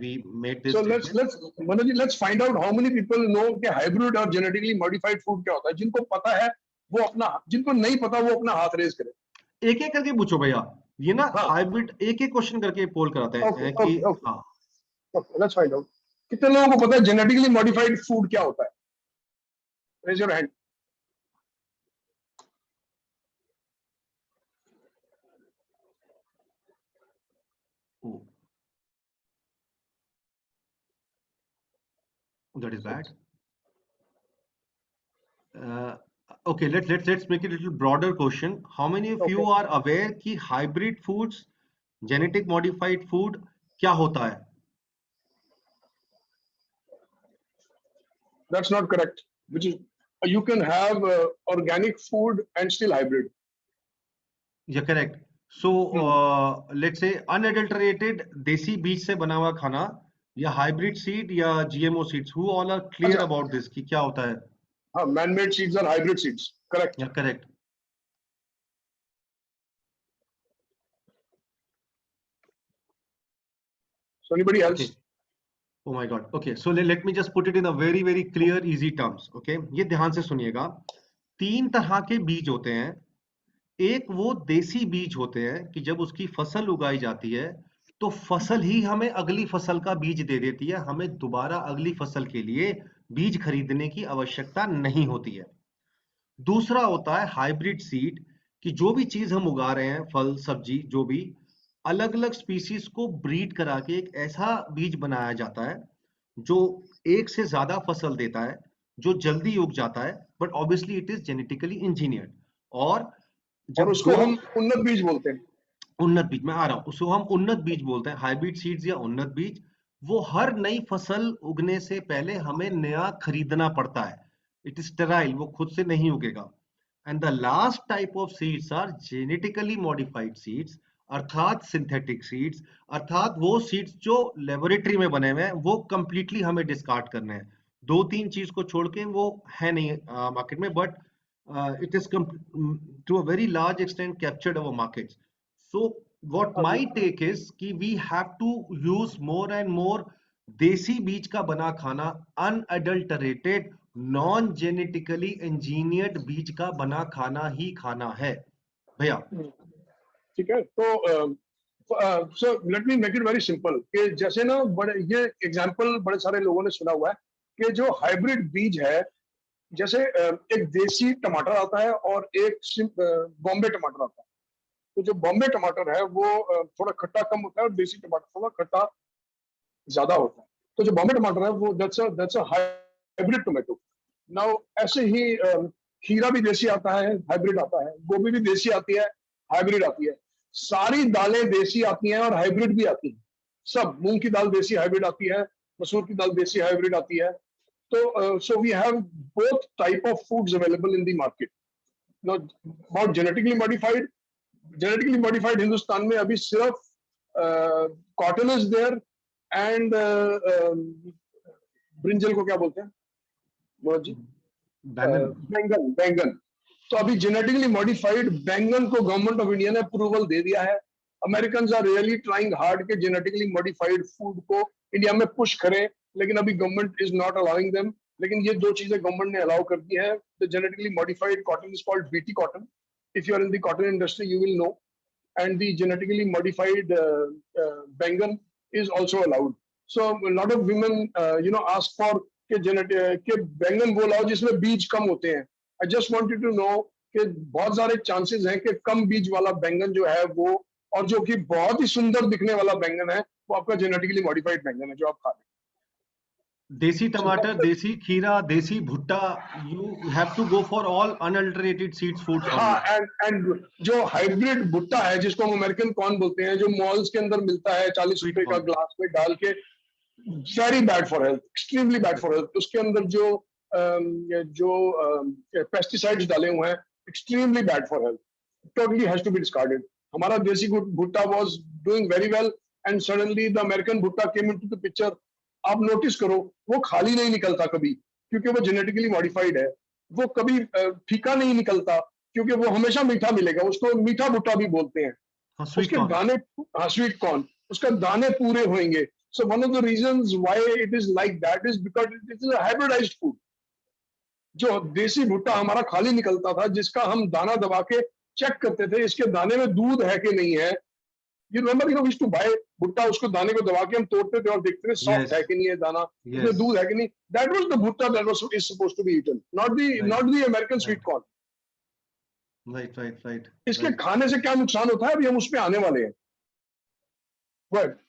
we made this So statement. let's find out how many people know कि hybrid और genetically modified food क्या होता है। जिनको पता है वो अपना, जिनको नहीं पता वो अपना हाथ रेज करे। एक एक करके पूछो भैया, ये ना हाँ। हाइब्रिड एक एक क्वेश्चन करके पोल कराते हैं Okay, कि okay. हाँ, Let's find out कितने लोगों को पता है genetically modified food क्या होता है। Raise your hand. oh, that is bad. Okay, let's make it a little broader question. How many of you are aware कि hybrid foods, genetic modified food क्या होता है? That's not correct. Which is, you can have organic food and still hybrid. Yeah, correct. So let's say unadulterated देसी बीज से बना हुआ खाना या hybrid seed या GMO seeds, who all are clear अच्छा, about this कि क्या होता है? हाँ, man-made seeds और hybrid seeds. Correct. Yeah, correct. So anybody else? Okay. Oh my God. Okay, so let me just put it in a very very clear easy terms. Okay, ये ध्यान से सुनिएगा। 3 तरह के बीज होते हैं। एक वो देसी बीज होते हैं कि जब उसकी फसल उगाई जाती है तो फसल ही हमें अगली फसल का बीज दे देती है, हमें दोबारा अगली फसल के लिए बीज खरीदने की आवश्यकता नहीं होती है। दूसरा होता है हाइब्रिड सीड कि जो भी चीज हम उगा रहे हैं, फल सब्जी जो भी, अलग अलग स्पीसीज को ब्रीड करा के एक ऐसा बीज बनाया जाता है जो एक से ज्यादा फसल देता है, जो जल्दी उग जाता है, but obviously it is genetically engineered. और जब उसको हम उन्नत बीज बोलते हैं। उन्नत बीज, मैं आ रहा हूं, उसको हम उन्नत बीज बोलते हैं, हाइब्रिड सीड्स या उन्नत बीज। वो हर नई फसल उगने से पहले हमें नया खरीदना पड़ता है। इट इज स्टेराइल, वो खुद से नहीं उगेगा। And the last type of seeds are genetically modified seeds, अर्थात सिंथेटिक सीड्स, अर्थात वो सीड्स जो लेबोरेटरी में बने हुए हैं, वो कंप्लीटली हमें डिस्कार्ड करने हैं। 2-3 चीज को छोड़ के वो है नहीं मार्केट में, but it is to a very large extent captured our markets. So what my take is कि we have to use more and more देसी बीज का बना खाना, unadulterated, non genetically engineered बीज का बना खाना ही खाना है भैया। ठीक है, तो so let me make it very simple कि जैसे ना बड़े ये एग्जांपल बड़े सारे लोगों ने सुना हुआ है कि जो हाइब्रिड बीज है, जैसे एक देसी टमाटर आता है और एक बॉम्बे टमाटर आता है। तो जो बॉम्बे टमाटर है वो थोड़ा खट्टा कम होता है और देसी टमाटर थोड़ा खट्टा ज्यादा होता है। तो जो बॉम्बे टमाटर है वो that's a hybrid tomato. Now ऐसे ही खीरा भी देसी आता है, हाइब्रिड आता है, गोभी भी देसी आती है, हाइब्रिड आती है, सारी दालें देसी आती हैं और हाइब्रिड भी आती हैं। सब, मूंग की दाल देसी हाइब्रिड आती है, मसूर की दाल देसी हाइब्रिड आती है। तो so we have both type of foods available in the market. Now about genetically modified Hindustan में अभी सिर्फ cotton is there and brinjal को क्या बोलते हैं मनोज जी? बैंगन। तो अभी जेनेटिकली मॉडिफाइड बैंगन को गवर्नमेंट ऑफ इंडिया ने अप्रूवल दे दिया है American are really trying hard के जेनेटिकली मॉडिफाइड फूड को इंडिया में पुश करें, लेकिन अभी government is not allowing them. लेकिन ये दो चीजें गवर्नमेंट ने अलाउ कर दी है। The genetically modified cotton is called BT cotton, if you are in the cotton industry you will know, and the genetically modified बैंगन is also allowed. So a lot of women ask for के बैंगन वो लाओ जिसमें बीज कम होते हैं। I just want you to know कि बहुत सारे चांसेस हैं कि कम बीज वाला बैंगन जो है वो, और जो कि बहुत ही सुंदर दिखने वाला बैंगन है, वो आपका जेनेटिकली मॉडिफाइड बैंगन है जो आप खा रहे हैं। देसी टमाटर, देसी खीरा, देसी भुट्टा, you have to go for all unadulterated seeds foods only. हाँ, एंड जो हाइब्रिड भुट्टा है जिसको हम अमेरिकन कॉर्न बोलते हैं, जो मॉल्स के अंदर मिलता है 40 रुपए का ग्लास में डाल के, very bad for health, extremely bad for health. उसके अंदर जो पेस्टिसाइड्स डाले हुए हैं, extremely bad for health, totally has to be discarded. हमारा देसी भुट्टा was doing very well and suddenly the American भुट्टा केम इनटू द पिक्चर। आप नोटिस करो वो खाली नहीं निकलता कभी, क्योंकि वो जेनेटिकली मॉडिफाइड है। वो कभी फीका नहीं निकलता, क्योंकि वो हमेशा मीठा मिलेगा। उसको मीठा भुट्टा भी बोलते हैं। उसके दाने, स्वीट कॉर्न, उसका दाने पूरे होंगे। So one of the reasons why it is like that is because it is a hybridized food. जो देसी भुट्टा हमारा खाली निकलता था, जिसका हम दाना दबा के चेक करते थे इसके दाने में दूध है कि नहीं है। You remember, we used to buy भुट्टा, उसको दाने को दबा के हम तोड़ते थे और देखते थे सॉफ्ट है कि नहीं है दाना, इसमें दूध है कि नहीं। That was the भुट्टा that is supposed to be eaten, not the American sweet corn. Right. इसके खाने से क्या नुकसान होता है अभी हम उस पे आने वाले हैं। But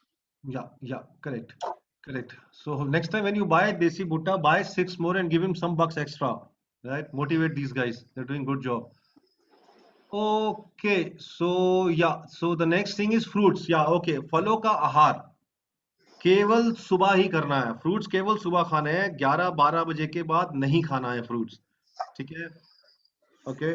Yeah, correct. So next time when you buy desi bhutta, buy 6 more and give him some bucks extra, right? Motivate these guys, they're doing good job. Okay, so the next thing is fruits. Okay, फलों का आहार केवल सुबह ही करना है। Fruits केवल सुबह खाने हैं, 11-12 बजे के बाद नहीं खाना है फ्रूट्स, ठीक है? Okay,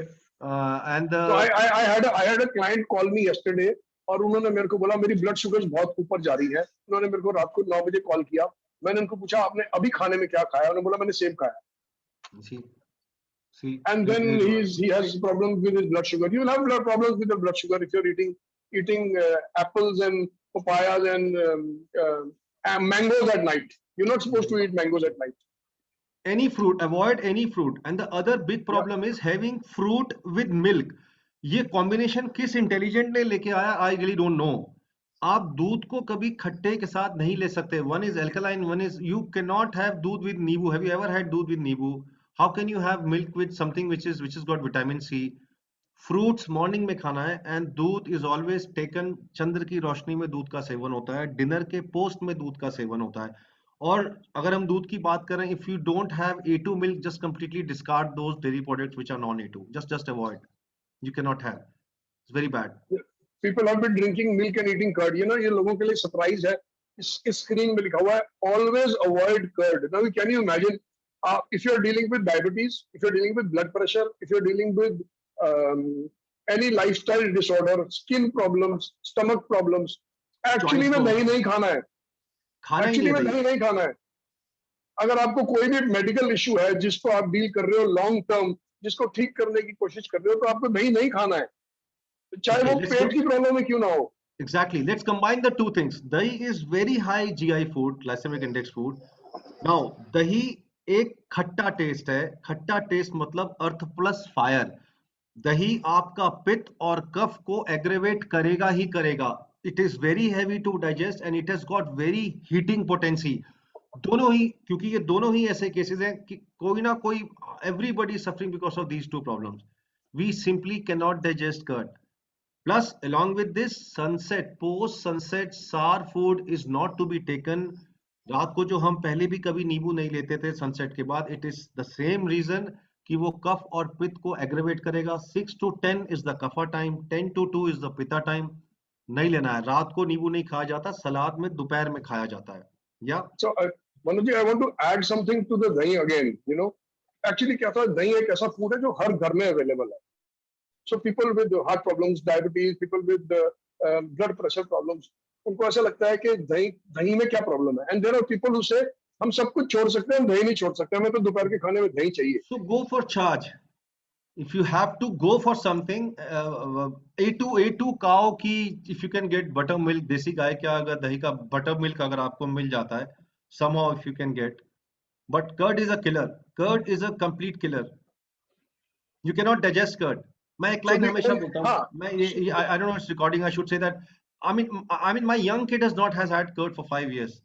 and so I had a client call me yesterday, और उन्होंने मेरे को बोला मेरी ब्लड शुगर बहुत ऊपर जा रही है। उन्होंने मेरे को रात को 9 बजे कॉल किया। मैंने उनको पूछा आपने अभी खाने में क्या खाया? उन्होंने बोला मैंने सेब खाया। And then he has problems with his blood sugar. You will have problems with your blood sugar if you're eating apples and papayas and mangoes at night. You're not supposed to eat mangoes at night. Any fruit, avoid any fruit. And the other big problem is having fruit with milk. ये combination किस intelligent ने लेके आया, I really don't know. आप दूध को कभी खट्टे के साथ नहीं ले सकते। One is alkaline, one is, you can not have दूध विद नींबू। हैव यू एवर हैड दूध विद नींबू? How can you have milk with something which is got vitamin C? Fruits morning में खाना है, एंड दूध इज ऑलवेज टेकन, चंद्र की रोशनी में दूध का सेवन होता है, डिनर के पोस्ट में दूध का सेवन होता है। और अगर हम दूध की बात करें, if you don't have A2 milk, just completely discard those dairy products which are non A2. Just avoid. You cannot have. It's very bad. People have been drinking milk and eating curd. ये लोगों के लिए surprise है। इस screen में लिखा हुआ है always avoid curd. Now can you imagine if you're dealing with diabetes, if you're dealing with blood pressure, if you're dealing with any lifestyle disorder, skin problems, stomach problems, actually में दही नहीं खाना है। Actually में दही नहीं खाना है। अगर आपको कोई भी मेडिकल इशू है जिसको आप डील कर रहे हो लॉन्ग टर्म, जिसको ठीक करने की कोशिश कर रहे हो, तो आपको दही नहीं खाना है, चाहे वो पेट की प्रॉब्लम में क्यों ना हो। Exactly. Let's combine the two things. Dahi is very high GI food, glycemic index food. Now, dahi एक खट्टा टेस्ट है। खट्टा टेस्ट मतलब अर्थ प्लस फायर। दही आपका पित्त और कफ को एग्रेवेट करेगा ही करेगा। It is very heavy to digest and it has got very heating potency. दोनों ही, क्योंकि ये दोनों ही ऐसे केसेस हैं कि कोई ना कोई, everybody is suffering because of these two problems. We simply cannot digest curd. Plus, along with this, sunset, post sunset sour food is not to be taken. रात को जो हम पहले भी कभी नींबू नहीं लेते थे सनसेट के बाद, it is the same reason कि वो कफ और पित्त को एग्रेवेट करेगा। 6 to 10 is the kapha time, 10 to 2 is the pitta time. नहीं लेना है। रात को नींबू नहीं खाया जाता, सलाद में दोपहर में खाया जाता है। Yeah. So Manoj, I want to add something to the dahi again. Actually क्या था, दही एक ऐसा फूड है जो हर घर में अवेलेबल है। So people with heart problems, diabetes, people with blood pressure problems, उनको ऐसा लगता है कि दही में क्या प्रॉब्लम है। And there are people who say हम सब कुछ छोड़ सकते हैं, हम दही नहीं छोड़ सकते, हमें तो दोपहर के खाने में दही चाहिए। So go for charge. if you have to go for something, A2 cow की if you can get buttermilk, देसी गाय का अगर दही का buttermilk अगर आपको मिल जाता है, somehow if you can get, but curd is a killer. Curd is a complete killer. You cannot digest curd. मैं एक So line हमेशा बोलता हूँ, हाँ, मैं I don't know it's recording, I should say that I mean my young kid has had curd for 5 years.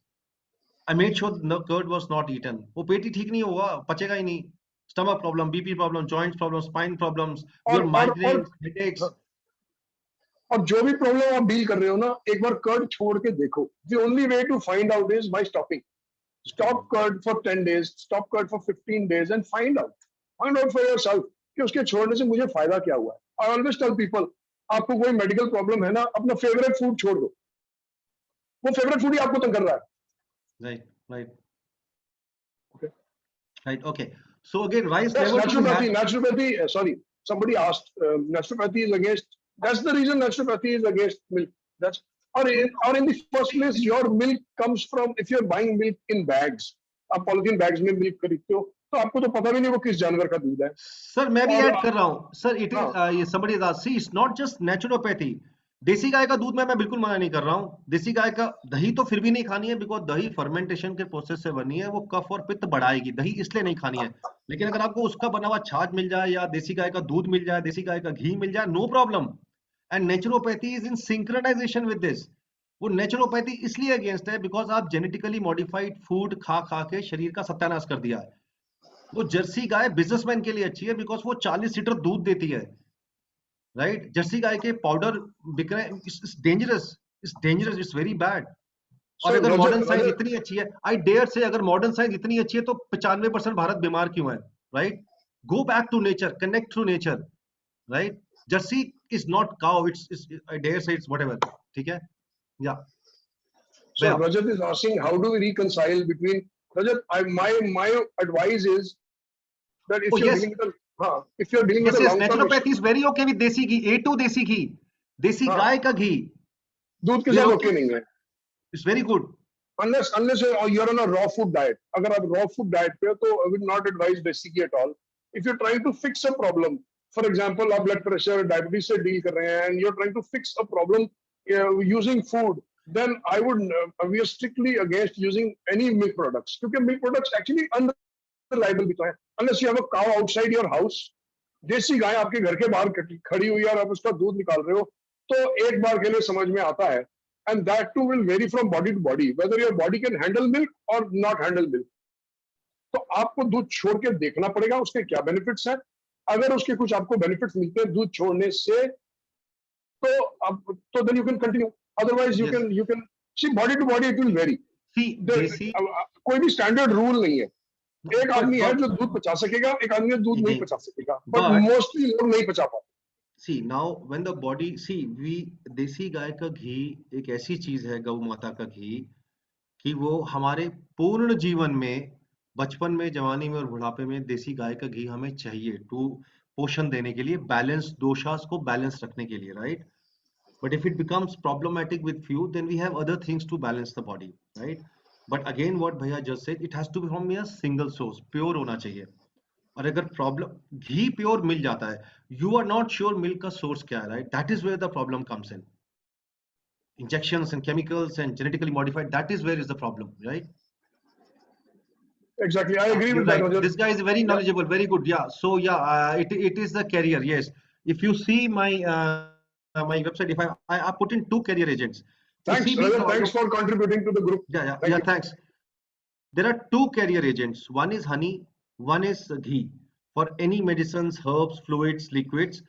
I made sure no curd was not eaten. वो पेट ही ठीक नहीं होगा, पचेगा ही नहीं. Stomach problem, BP problem, joints problem, spine problems, your migraines, headaches. और जो भी problem आप deal कर रहे हो ना, एक बार कर्ड छोड़ के देखो. The only way to find out is by stopping. Stop curd for 10 days, stop curd for 15 days and find out for yourself कि उसके छोड़ने से मुझे फायदा क्या हुआ है. I always tell people, आपको कोई मेडिकल प्रॉब्लम है ना, अपना फेवरेट फूड छोड़ दो. वो फेवरेट फूड ही आपको तंग कर रहा है. Right. Okay. Right. Okay. So again, rice Yes, never naturopathy. Sorry, somebody asked. Naturopathy is against. That's the reason naturopathy is against milk. That's or in the first place, your milk comes from. If you're buying milk in bags, आप polythene bags में milk खरीदते हो, तो आपको तो पता भी नहीं वो किस जानवर का दूध है. सर मैं भी ऐड कर रहा हूँ. सर it is ये somebody has asked. See, it's not just naturopathy. देसी गाय का दूध में मैं बिल्कुल मना नहीं कर रहा हूँ. देसी गाय का दही तो फिर भी नहीं खानी है, बिकॉज दही फर्मेंटेशन के प्रोसेस से बनी है, वो कफ और पित्त बढ़ाएगी. दही इसलिए नहीं खानी है. लेकिन अगर आपको उसका बना हुआ छाछ मिल जाए या देसी गाय का दूध मिल जाए, देसी गाय का घी मिल जाए, no problem. And naturopathy is in synchronization with this. वो नेचुरोपैथी इसलिए अगेंस्ट है बिकॉज आप जेनेटिकली मॉडिफाइड फूड खा खा के शरीर का सत्यानाश कर दिया है. वो जर्सी गाय बिजनेसमैन के लिए अच्छी है बिकॉज वो 40 लीटर दूध देती है. राइट. जर्सी गाय के पाउडर बिक रहे हैं. It's dangerous, it's very bad. और अगर मॉडर्न साइंस इतनी अच्छी है, आई डेयर से अगर मॉडर्न साइंस इतनी अच्छी है तो 95% भारत बीमार क्यों है. Right. Go back to nature, connect through nature. Right. Jersey is not cow, it's I dare say it's whatever. ठीक है. या So Rajat is asking, how do we reconcile between Rajat? My advice is that if you're dealing with if you're dealing with a long term, naturopathy is very okay with देसी घी. A2 देसी घी, देसी गाय का घी दूध के साथ okay नहीं है. It's very good. Unless you're on a raw food diet. अगर आप raw food diet पे हो तो I would not advise देसी घी at all. If you're trying to fix a problem, for example, आप blood pressure, diabetes से deal कर रहे हैं and you're trying to fix a problem using food, then I would we are strictly against using any milk products. क्योंकि milk products actually unreliable भी तो है. Unless you have a cow outside your house, देसी गाय आपके घर के बाहर खड़ी हुई है और आप उसका दूध निकाल रहे हो, तो एक बार के लिए समझ में आता है. And that too will vary from body to body, whether your body can handle milk or not handle milk. तो आपको दूध छोड़ के देखना पड़ेगा उसके क्या बेनिफिट्स हैं. अगर उसके कुछ आपको बेनिफिट्स मिलते हैं दूध छोड़ने से, तो then you can continue. Otherwise you can see body to body it will vary. See, कोई भी स्टैंडर्ड रूल नहीं है. एक आदमी है जो दूध पचा सकेगा, एक आदमी दूध नहीं पचा सकेगा, but mostly लोग नहीं पचा पाते. See, now when the body, देसी गाय का घी एक ऐसी चीज है, गौ माता का घी, कि वो हमारे पूर्ण जीवन में, बचपन में, जवानी में और बुढ़ापे में देसी गाय का घी हमें चाहिए टू पोषण देने के लिए, बैलेंस, दोषास को बैलेंस रखने के लिए. Right. But if it becomes problematic with few, then we have other things to balance the body, right? But again, what Bhaiya just said, it has to be from a single source, pure होना चाहिए. और अगर problem घी pure मिल जाता है, you are not sure milk का source क्या है, right? That is where the problem comes in. Injections and chemicals and genetically modified, that is where is the problem, right? Exactly, I agree with that. This guy is very knowledgeable, very good. Yeah. So yeah, it is the carrier. Yes. If you see my website, if I put in 2 carrier agents. Thanks, thanks for contributing to the group. Yeah, thanks. There are 2 carrier agents. One is honey, one is ghee for any medicines, herbs, fluids, liquids.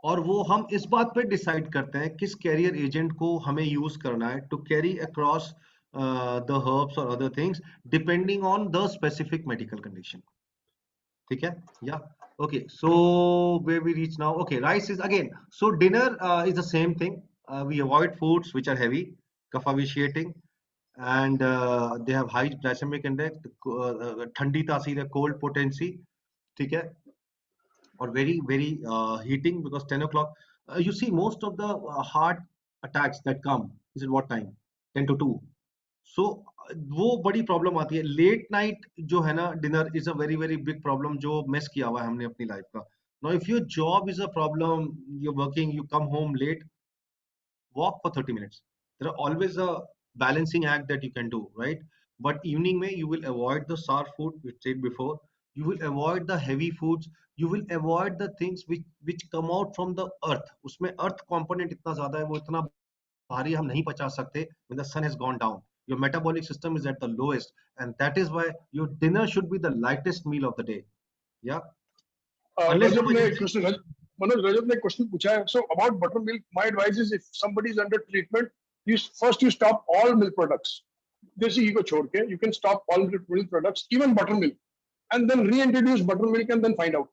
और वो हम इस बात पे decide करते हैं किस career agent को हमें यूज करना है to carry across the herbs or other things depending on the specific medical condition. ठीक है. Yeah. Okay, so where we reach now? Okay, rice is again. So dinner is the same thing. We avoid foods which are heavy, kapha vitiating, and they have high glycemic index, ठंडी तासीर है, cold potency. ठीक है. Or very heating, because 10 o'clock you see most of the heart attacks that come is at what time? 10 to 2. So वो बड़ी problem आती है. Late night जो है ना, dinner is a very big problem जो मेस किया हुआ है हमने अपनी लाइफ का. Now, if your job is a problem, you're working, you come home late, walk for 30 minutes. There are always a balancing act that you can do, right? But evening mein, you will avoid the sour food, which said before. You will avoid the heavy foods. You will avoid the things which come out from the earth. उसमें earth component इतना ज़्यादा है, वो इतना भारी हम नहीं पचा सकते when the sun has gone down. Your metabolic system is at the lowest, and that is why your dinner should be the lightest meal of the day. Yeah. Unless Rajat ने emergency. question, Manoj, Rajat ने question पूछा है. So about buttermilk, my advice is if somebody is under treatment, you stop all milk products. देसी घी को छोड़ के, you can stop all milk products, even buttermilk, and then reintroduce buttermilk and then find out.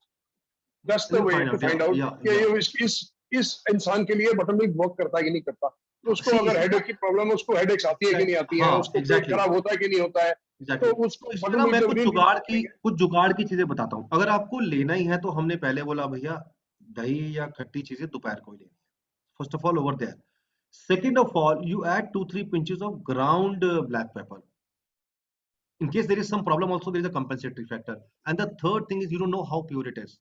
That's the way to find out कि इस इंसान के लिए buttermilk work करता है कि नहीं करता. तो उसको अगर हेडेक की प्रॉब्लम है, उसको हेडेक्स आती है कि नहीं आती है, उसको पेट खराब होता है कि नहीं होता है, तो उसको मैं कुछ जुगाड़ की चीजें बताता हूँ. अगर आपको लेना ही है तो हमने पहले बोला भैया दही या खट्टी चीजें दोपहर को ही लेनी. First of all over there. Second of all you add 2-3 pinches of ground black pepper. In case there is some problem also there is a compensatory factor. And the third thing is you don't know how pure it is.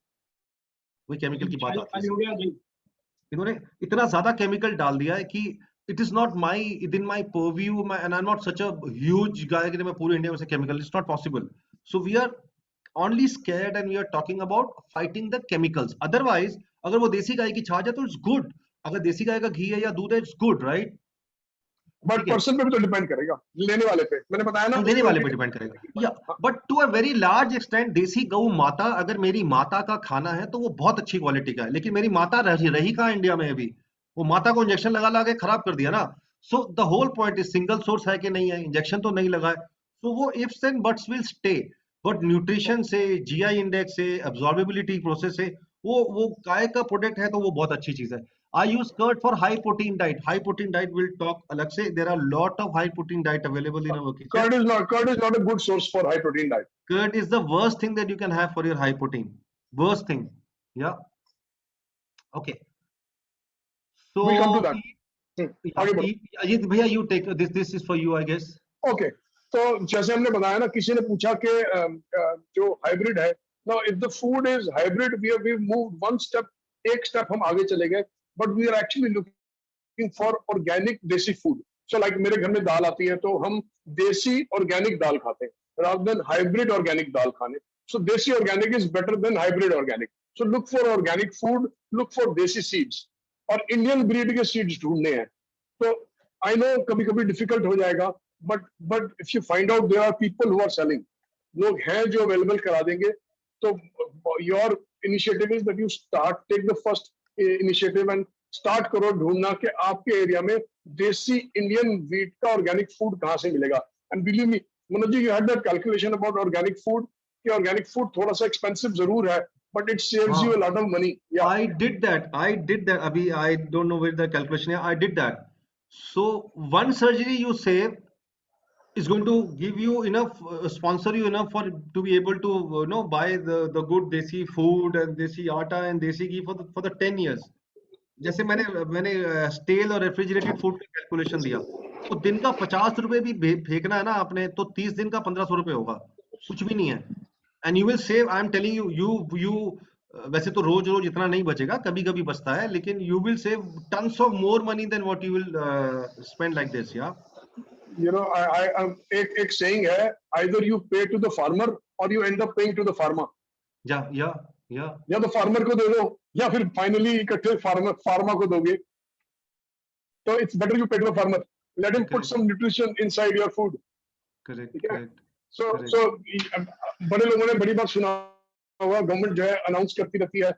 वही chemical की बात आती है. इन्होंने इतना ज्यादा chemical डाल दिया है कि it is not within my purview, and I'm not such a huge guy कि मैं पूरे इंडिया में से chemical. It's not possible. So we are only scared and we are talking about fighting the chemicals. Otherwise, अगर वो देसी गाय की छाछ है तो it's good. अगर देसी गाय का घी है या दूध है, it's good, right? But person पे भी तो डिपेंड करेगा, लेने वाले पे. मैंने बताया ना, लेने वाले पे डिपेंड करेगा. या but to a very large extent desi गौ माता, अगर मेरी माता का खाना है तो वो बहुत अच्छी क्वालिटी का है. लेकिन मेरी माता रही कहाँ इंडिया में अभी, वो माता को इंजेक्शन लगा के खराब कर दिया ना. So the whole point is single source है कि नहीं है, इंजेक्शन तो नहीं लगा है. सो वो ifs and buts will stay. But nutrition से, जीआई इंडेक्स से, एब्जॉर्बेबिलिटी प्रोसेस से, वो गाय का प्रोडक्ट है तो वो बहुत अच्छी चीज है. I use curd for high protein diet. High protein diet will talk अलग से. There are lot of high protein diet available in our kitchen. Curd is not a good source for high protein diet. Curd is the worst thing that you can have for your high protein. Worst thing. Yeah. Okay. So we'll come to that. Ajit भैया, you take this. This is for you, I guess. Okay. तो जैसे हमने बताया ना, किसी ने पूछा कि जो हाइब्रिड है. Now, if the food is hybrid, we moved one step. एक स्टेप हम आगे चले गए. But we are actually looking for organic desi food. So like मेरे घर में दाल आती है तो हम देसी organic दाल खाते हैं rather than hybrid organic दाल खाने. So desi organic is better than hybrid organic. So look for organic food, look for desi seeds. और Indian breed के seeds ढूंढने हैं. तो I know कभी-कभी difficult हो जाएगा, but if you find out there are people who are selling, लोग हैं जो available करा देंगे. तो your initiative is that you take the first initiative and start करो ढूंढना कि आपके एरिया में देसी इंडियन व्हीट का ऑर्गेनिक फूड कहाँ से मिलेगा. And believe me Manoj ji, you had that calculation about organic food कि ऑर्गेनिक फूड थोड़ा सा एक्सपेंसिव जरूर है, but it saves you a lot of money. Yeah, I did that abhi. I don't know where the calculation is. I did that. So one surgery you save is going to give you enough, sponsor you enough to be able to buy the good desi food and desi atta and desi ghee for the 10 years. जैसे मैंने stele और refrigerated food का calculation दिया, तो दिन का 50 रुपए भी फेंकना है ना आपने, तो 30 दिन का 1500 रुपए होगा, कुछ भी नहीं है. And you will save. I am telling you वैसे तो रोज इतना नहीं बचेगा, कभी कभी बचता है, लेकिन you will save tons of more money than what you will spend like this. या you know, एक saying है, either you pay to the farmer or you end up paying to the farmer. या तो farmer को दे दो या फिर finally इकट्ठे फार्मा को दोगे. तो it's better you pay to the farmer, let him put some nutrition inside your food. Correct. So बड़े लोगों ने बड़ी बात सुना होगा, गवर्नमेंट जो है अनाउंस करती रहती है,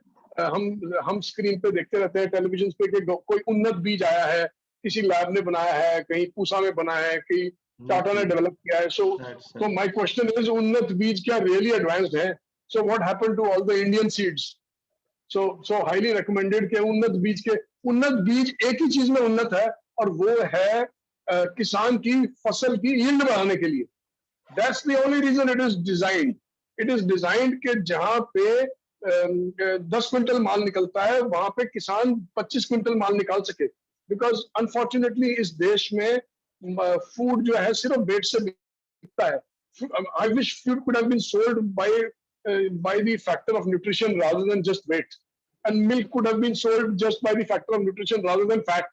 हम स्क्रीन पे देखते रहते हैं टेलीविजन पे कि कोई उन्नत बीज आया है, किसी लैब ने बनाया है, कहीं पूसा में बना है, कहीं टाटा ने डेवलप किया है. सो माय क्वेश्चन इज, उन्नत बीज क्या रियली एडवांस्ड है? So what happened to all the Indian seeds? So highly recommended के उन्नत बीज एक ही चीज में उन्नत है, और वो है किसान की फसल की यील्ड बढ़ाने के लिए. That's the only reason it is designed. It is designed कि जहाँ पे 10 क्विंटल माल निकलता है, वहां पे किसान 25 क्विंटल माल निकाल सके. Because unfortunately इस देश में फूड जो है सिर्फ वेट से बिकता है. I wish food could have been sold by by the factor of nutrition rather than just weight, and milk could have been sold just by the factor of nutrition rather than fat.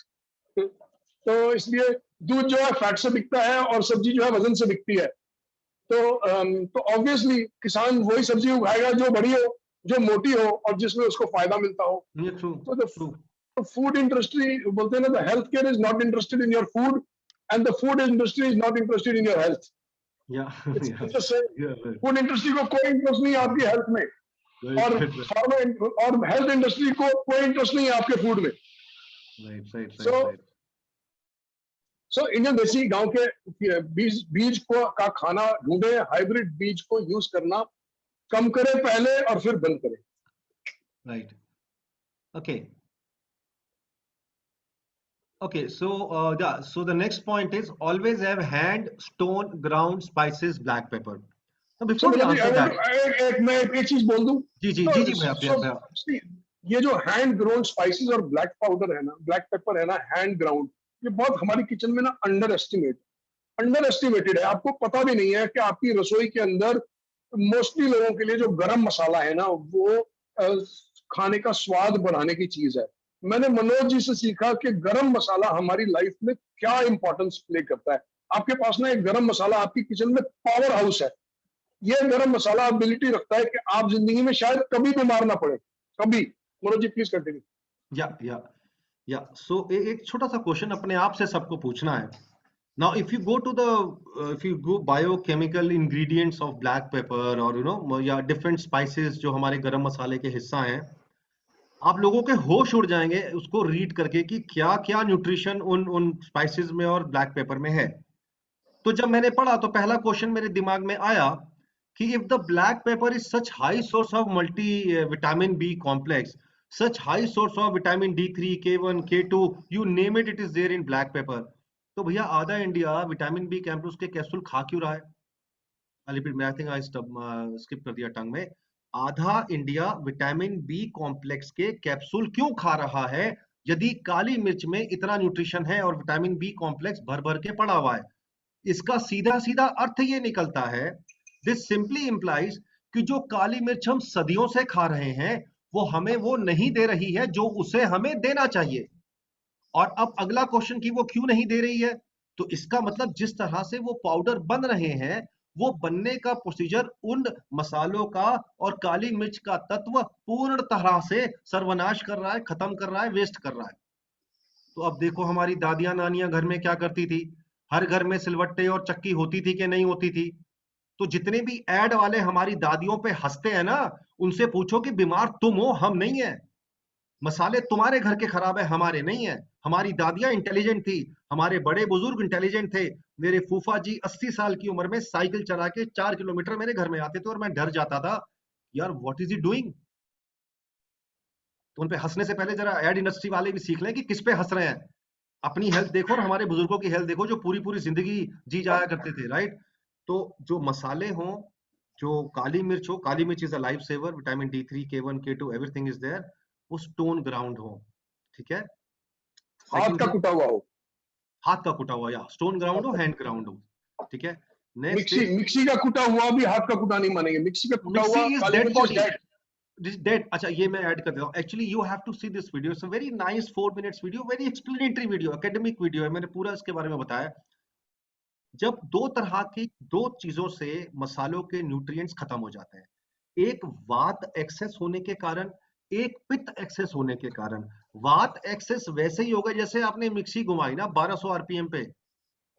तो इसलिए दूध जो है fat से बिकता है और सब्जी जो है वजन से बिकती है। तो ऑब्वियसली किसान वही सब्जी उगाएगा जो बड़ी हो, जो मोटी हो और जिसमें उसको फायदा मिलता हो। तो द फूड इंडस्ट्री बोलते हैं ना, the health care is not interested in your food and the food industry is not interested in your health. Food industry को कोई इंटरेस्ट नहीं है आपकी हेल्थ में, और हेल्थ इंडस्ट्री को कोई इंटरेस्ट नहीं है आपके फूड में। सो इंडियन देसी गांव के बीज को का खाना ढूंढे, हाइब्रिड बीज को यूज करना कम करे पहले और फिर बंद करे। Right, okay, so the next point is always have hand stone ground spices black pepper. So before we answer that, मैं एक चीज बोल दूं। जी भैया। ये जो हैंड ग्राउंड स्पाइसेस और ब्लैक पाउडर है ना, ब्लैक पेपर है ना, हैंड ग्राउंड, ये बहुत हमारी किचन में ना अंडर एस्टिमेटेड है। आपको पता भी नहीं है कि आपकी रसोई के अंदर मोस्टली लोगों के लिए जो गरम मसाला है ना, वो खाने का स्वाद बढ़ाने की चीज है। मैंने मनोज जी से सीखा कि गरम मसाला हमारी लाइफ में क्या इंपॉर्टेंस प्ले करता है। आपके पास ना एक गरम मसाला आपकी किचन में पावर हाउस है। ये गरम मसाला एबिलिटी रखता है कि आप जिंदगी में शायद कभी बीमार ना पड़े, कभी। Manoj ji please continue. या सो एक छोटा सा क्वेश्चन अपने आप से सबको पूछना है। Now if you go biochemical ingredients of black pepper or या different spices जो हमारे गरम मसाले के हिस्सा हैं, आप लोगों के होश उड़ जाएंगे उसको रीड करके कि क्या क्या न्यूट्रिशन उन स्पाइसेस में और ब्लैक पेपर में है। तो जब मैंने पढ़ा तो पहला क्वेश्चन मेरे दिमाग में आया कि if the black pepper is such high source of multi-vitamin B complex, such high source of vitamin D3, K1, K2, you name it, it is there in black pepper. तो भैया आधा इंडिया विटामिन बी कैप्सूल के capsule खा क्यों रहा है? I think I skip कर दिया टंग में। आधा इंडिया विटामिन बी कॉम्प्लेक्स के कैप्सूल क्यों खा रहा है यदि काली मिर्च में इतना न्यूट्रिशन है और विटामिन बी कॉम्प्लेक्स भर भर के पड़ा हुआ है? इसका सीधा सीधा अर्थ ये निकलता है, दिस सिंपली इंप्लाइज कि जो काली मिर्च हम सदियों से खा रहे हैं वो हमें वो नहीं दे रही है जो उसे हमें देना चाहिए। और अब अगला क्वेश्चन कि वो क्यों नहीं दे रही है, तो इसका मतलब जिस तरह से वो पाउडर बन रहे हैं वो बनने का प्रोसीजर उन मसालों का और काली मिर्च का तत्व पूर्ण तरह से सर्वनाश कर रहा है, खत्म कर रहा है, वेस्ट कर रहा है। तो अब देखो हमारी दादियां नानियां घर में क्या करती थी, हर घर में सिलवट्टे और चक्की होती थी कि नहीं होती थी? तो जितने भी एड वाले हमारी दादियों पे हंसते हैं ना, उनसे पूछो कि बीमार तुम हो, हम नहीं है। मसाले तुम्हारे घर के खराब है, हमारे नहीं है। हमारी दादियां इंटेलिजेंट थी, हमारे बड़े बुजुर्ग इंटेलिजेंट थे। मेरे फूफा जी 80 साल की उम्र में साइकिल चला के 4 किलोमीटर मेरे घर में आते थे और मैं डर जाता था, यार व्हाट इज ही डूइंग। तो उन पे हंसने से पहले जरा एड इंडस्ट्री वाले भी सीख लें कि किस पे हंस रहे हैं। अपनी हेल्थ देखो और हमारे बुजुर्गों की हेल्थ देखो जो पूरी पूरी जिंदगी जी जाया करते थे, राइट? तो जो मसाले हों, जो काली मिर्च हो, काली मिर्च is a life saver, vitamin D3, K1, K2 everything is there, वो स्टोन ग्राउंड हो, ठीक है? हाथ का कुटा हुआ हो, हाथ का कुटा हुआ, या स्टोन ग्राउंड हो, हैंड ग्राउंड हो, ठीक है? मिक्सी का कुटा हुआ भी हाथ का कुटा नहीं मानेंगे। मिक्सी का कुटा हुआ डेड बॉडी, डेड। अच्छा ये मैं ऐड कर देता हूं, actually you have to see this video, it's a very nice 4 minutes video, very explanatory video, academic video है, मैंने पूरा इसके बारे में बताया। जब दो चीजों से मसालों के न्यूट्रिएंट्स खत्म हो जाते हैं, एक वात एक्सेस होने के कारण, एक पित्त एक्सेस होने के कारण। वात एक्सेस वैसे ही होगा जैसे आपने मिक्सी घुमाई ना 1200 आरपीएम पे,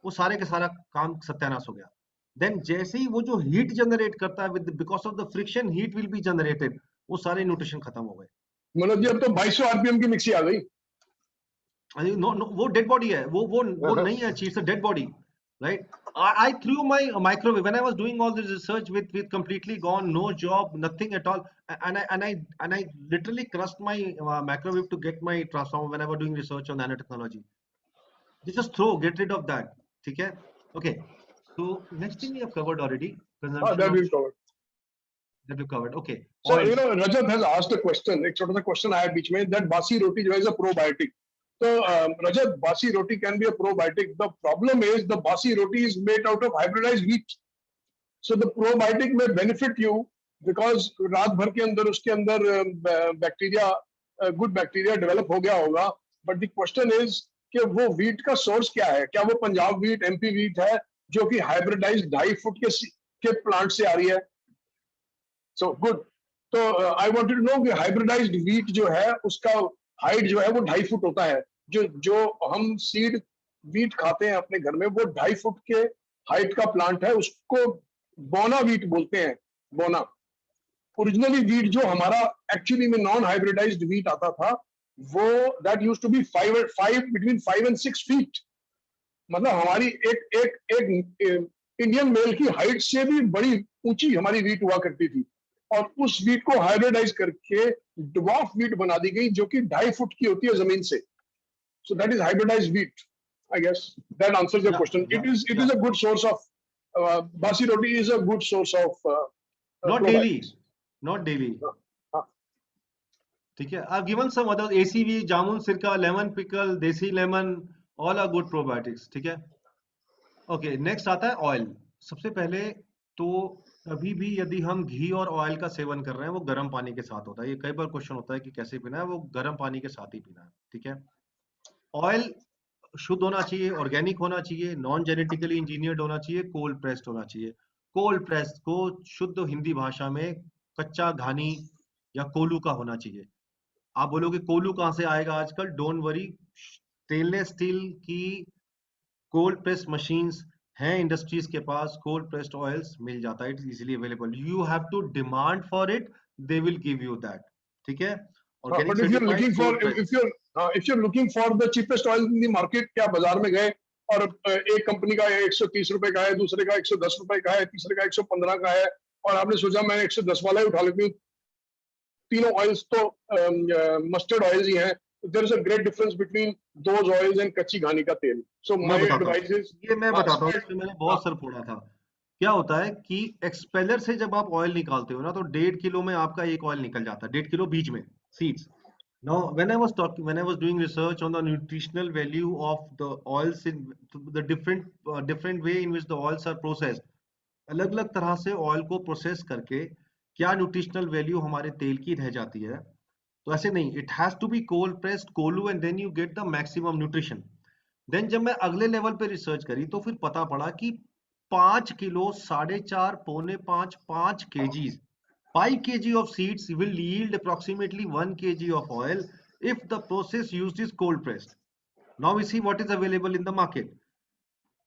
वो सारे के सारा काम सत्यानाश हो गया। देन जैसे ही वो जो हीट जनरेट करता है with because of the friction heat will be generated, वो सारे न्यूट्रिशन खत्म हो गए। मतलब जी अब तो 2200 आरपीएम की मिक्सी आ गई। नो वो डेड बॉडी है, वो नहीं है चीज, dead body, right? I threw my microwave when I was doing all this research with completely gone, no job, nothing at all, and I literally crushed my microwave to get my transformer when I was doing research on nanotechnology. Just get rid of that, ठीक है? Okay, so next thing we have covered already. That we've covered. Okay. So Rajat has asked a question. एक छोटा सा question आया बीच में, that basi roti जो है is a probiotic. So Rajat, basi roti can be a probiotic. The problem is the basi roti is made out of hybridized wheat. So the probiotic may benefit you because रात भर के अंदर उसके अंदर bacteria, good bacteria develop हो गया होगा। But the question is कि वो वीट का सोर्स क्या है? क्या वो पंजाब वीट, एमपी वीट है जो कि हाइब्रिडाइज 2.5 फुट के प्लांट से आ रही है? So good. तो आई वांटेड टू नो कि हाइब्रिडाइज्ड वीट जो है उसका हाइट जो है वो 2.5 फुट होता है। जो हम सीड वीट खाते हैं अपने घर में, वो 2.5 फुट के हाइट का प्लांट है, उसको बोना वीट बोलते हैं। बोना ओरिजिनली वीट जो हमारा एक्चुअली में नॉन हाइब्रिडाइज्ड वीट आता था, वो that used to be 5 between 5 and 6 feet. मतलब हमारी एक एक एक इंडियन मेल की हाइट से भी बड़ी ऊंची हमारी वीट हुआ करती थी, और उस वीट को हाइब्रिडाइज करके ड्वार्फ वीट बना दी गई जो कि 2.5 फुट की होती है जमीन से। So that is hybridised wheat. I guess that answers your question. It is a good source of basi roti is a good source of not daily. ठीक है, I've given some other ACV, जामुन सिरका, लेमन पिकल, देसी lemon, all are good probiotics. ठीक है, okay, next आता है oil. सबसे पहले तो अभी भी यदि हम घी और ऑयल का सेवन कर रहे हैं, वो गर्म पानी के साथ होता है। ये कई बार क्वेश्चन होता है कि कैसे पीना है, वो गर्म पानी के साथ ही पीना है। ठीक है, ऑयल शुद्ध होना चाहिए, ऑर्गेनिक होना चाहिए, नॉन जेनेटिकली इंजीनियर्ड होना चाहिए, कोल्ड प्रेस्ड होना चाहिए। कोल्ड प्रेस्ड को शुद्ध हिंदी भाषा में कच्चा घानी या कोलू का होना चाहिए। आप बोलोगे कोलू कहां से आएगा आजकल? डोंट वरी, स्टेनलेस स्टील की कोल्ड प्रेस मशीन्स हैं इंडस्ट्रीज के पास, कोल्ड प्रेस्ड ऑयल्स मिल जाता है, it is easily available. You have to demand for it, they will give you that. ठीक है, But if you're looking for if you're looking for the cheapest oil in the market, क्या बाजार में गए और एक कंपनी का 130 रुपए का है, दूसरे का 110 रुपए का है, तीसरे का 115 का है, और आपने सोचा मैं 110 वाला ही उठा लेती हूँ? तीनों ऑयल्स तो मस्टर्ड ऑयल्स ही हैं। There is a great difference between those oils and कच्ची घानी का तेल। सो माय एडवाइस इज, ये मैं बताता हूँ, इसमें मैंने बहुत सर फोड़ा था। क्या होता है कि एक्सपेलर से जब आप ऑयल निकालते हो ना, तो 1.5 किलो में आपका एक ऑयल निकल जाता है, 1.5 किलो बीज में seeds. Now, when I was doing research on the nutritional value of the oils in the different way in which the oils are processed, अलग अलग तरह से ऑयल को प्रोसेस करके क्या न्यूट्रिशनल वैल्यू हमारे तेल की रह जाती है। तो ऐसे नहीं, it has to be cold pressed kolhu and then you get the maximum nutrition. Then जब मैं अगले लेवल पे रिसर्च करी तो फिर पता पड़ा कि 5 किलो, 4.5, पौने 5 kgs, 5 kg of seeds will yield approximately 1 kg of oil if the process used is cold pressed. Now we see what is available in the market.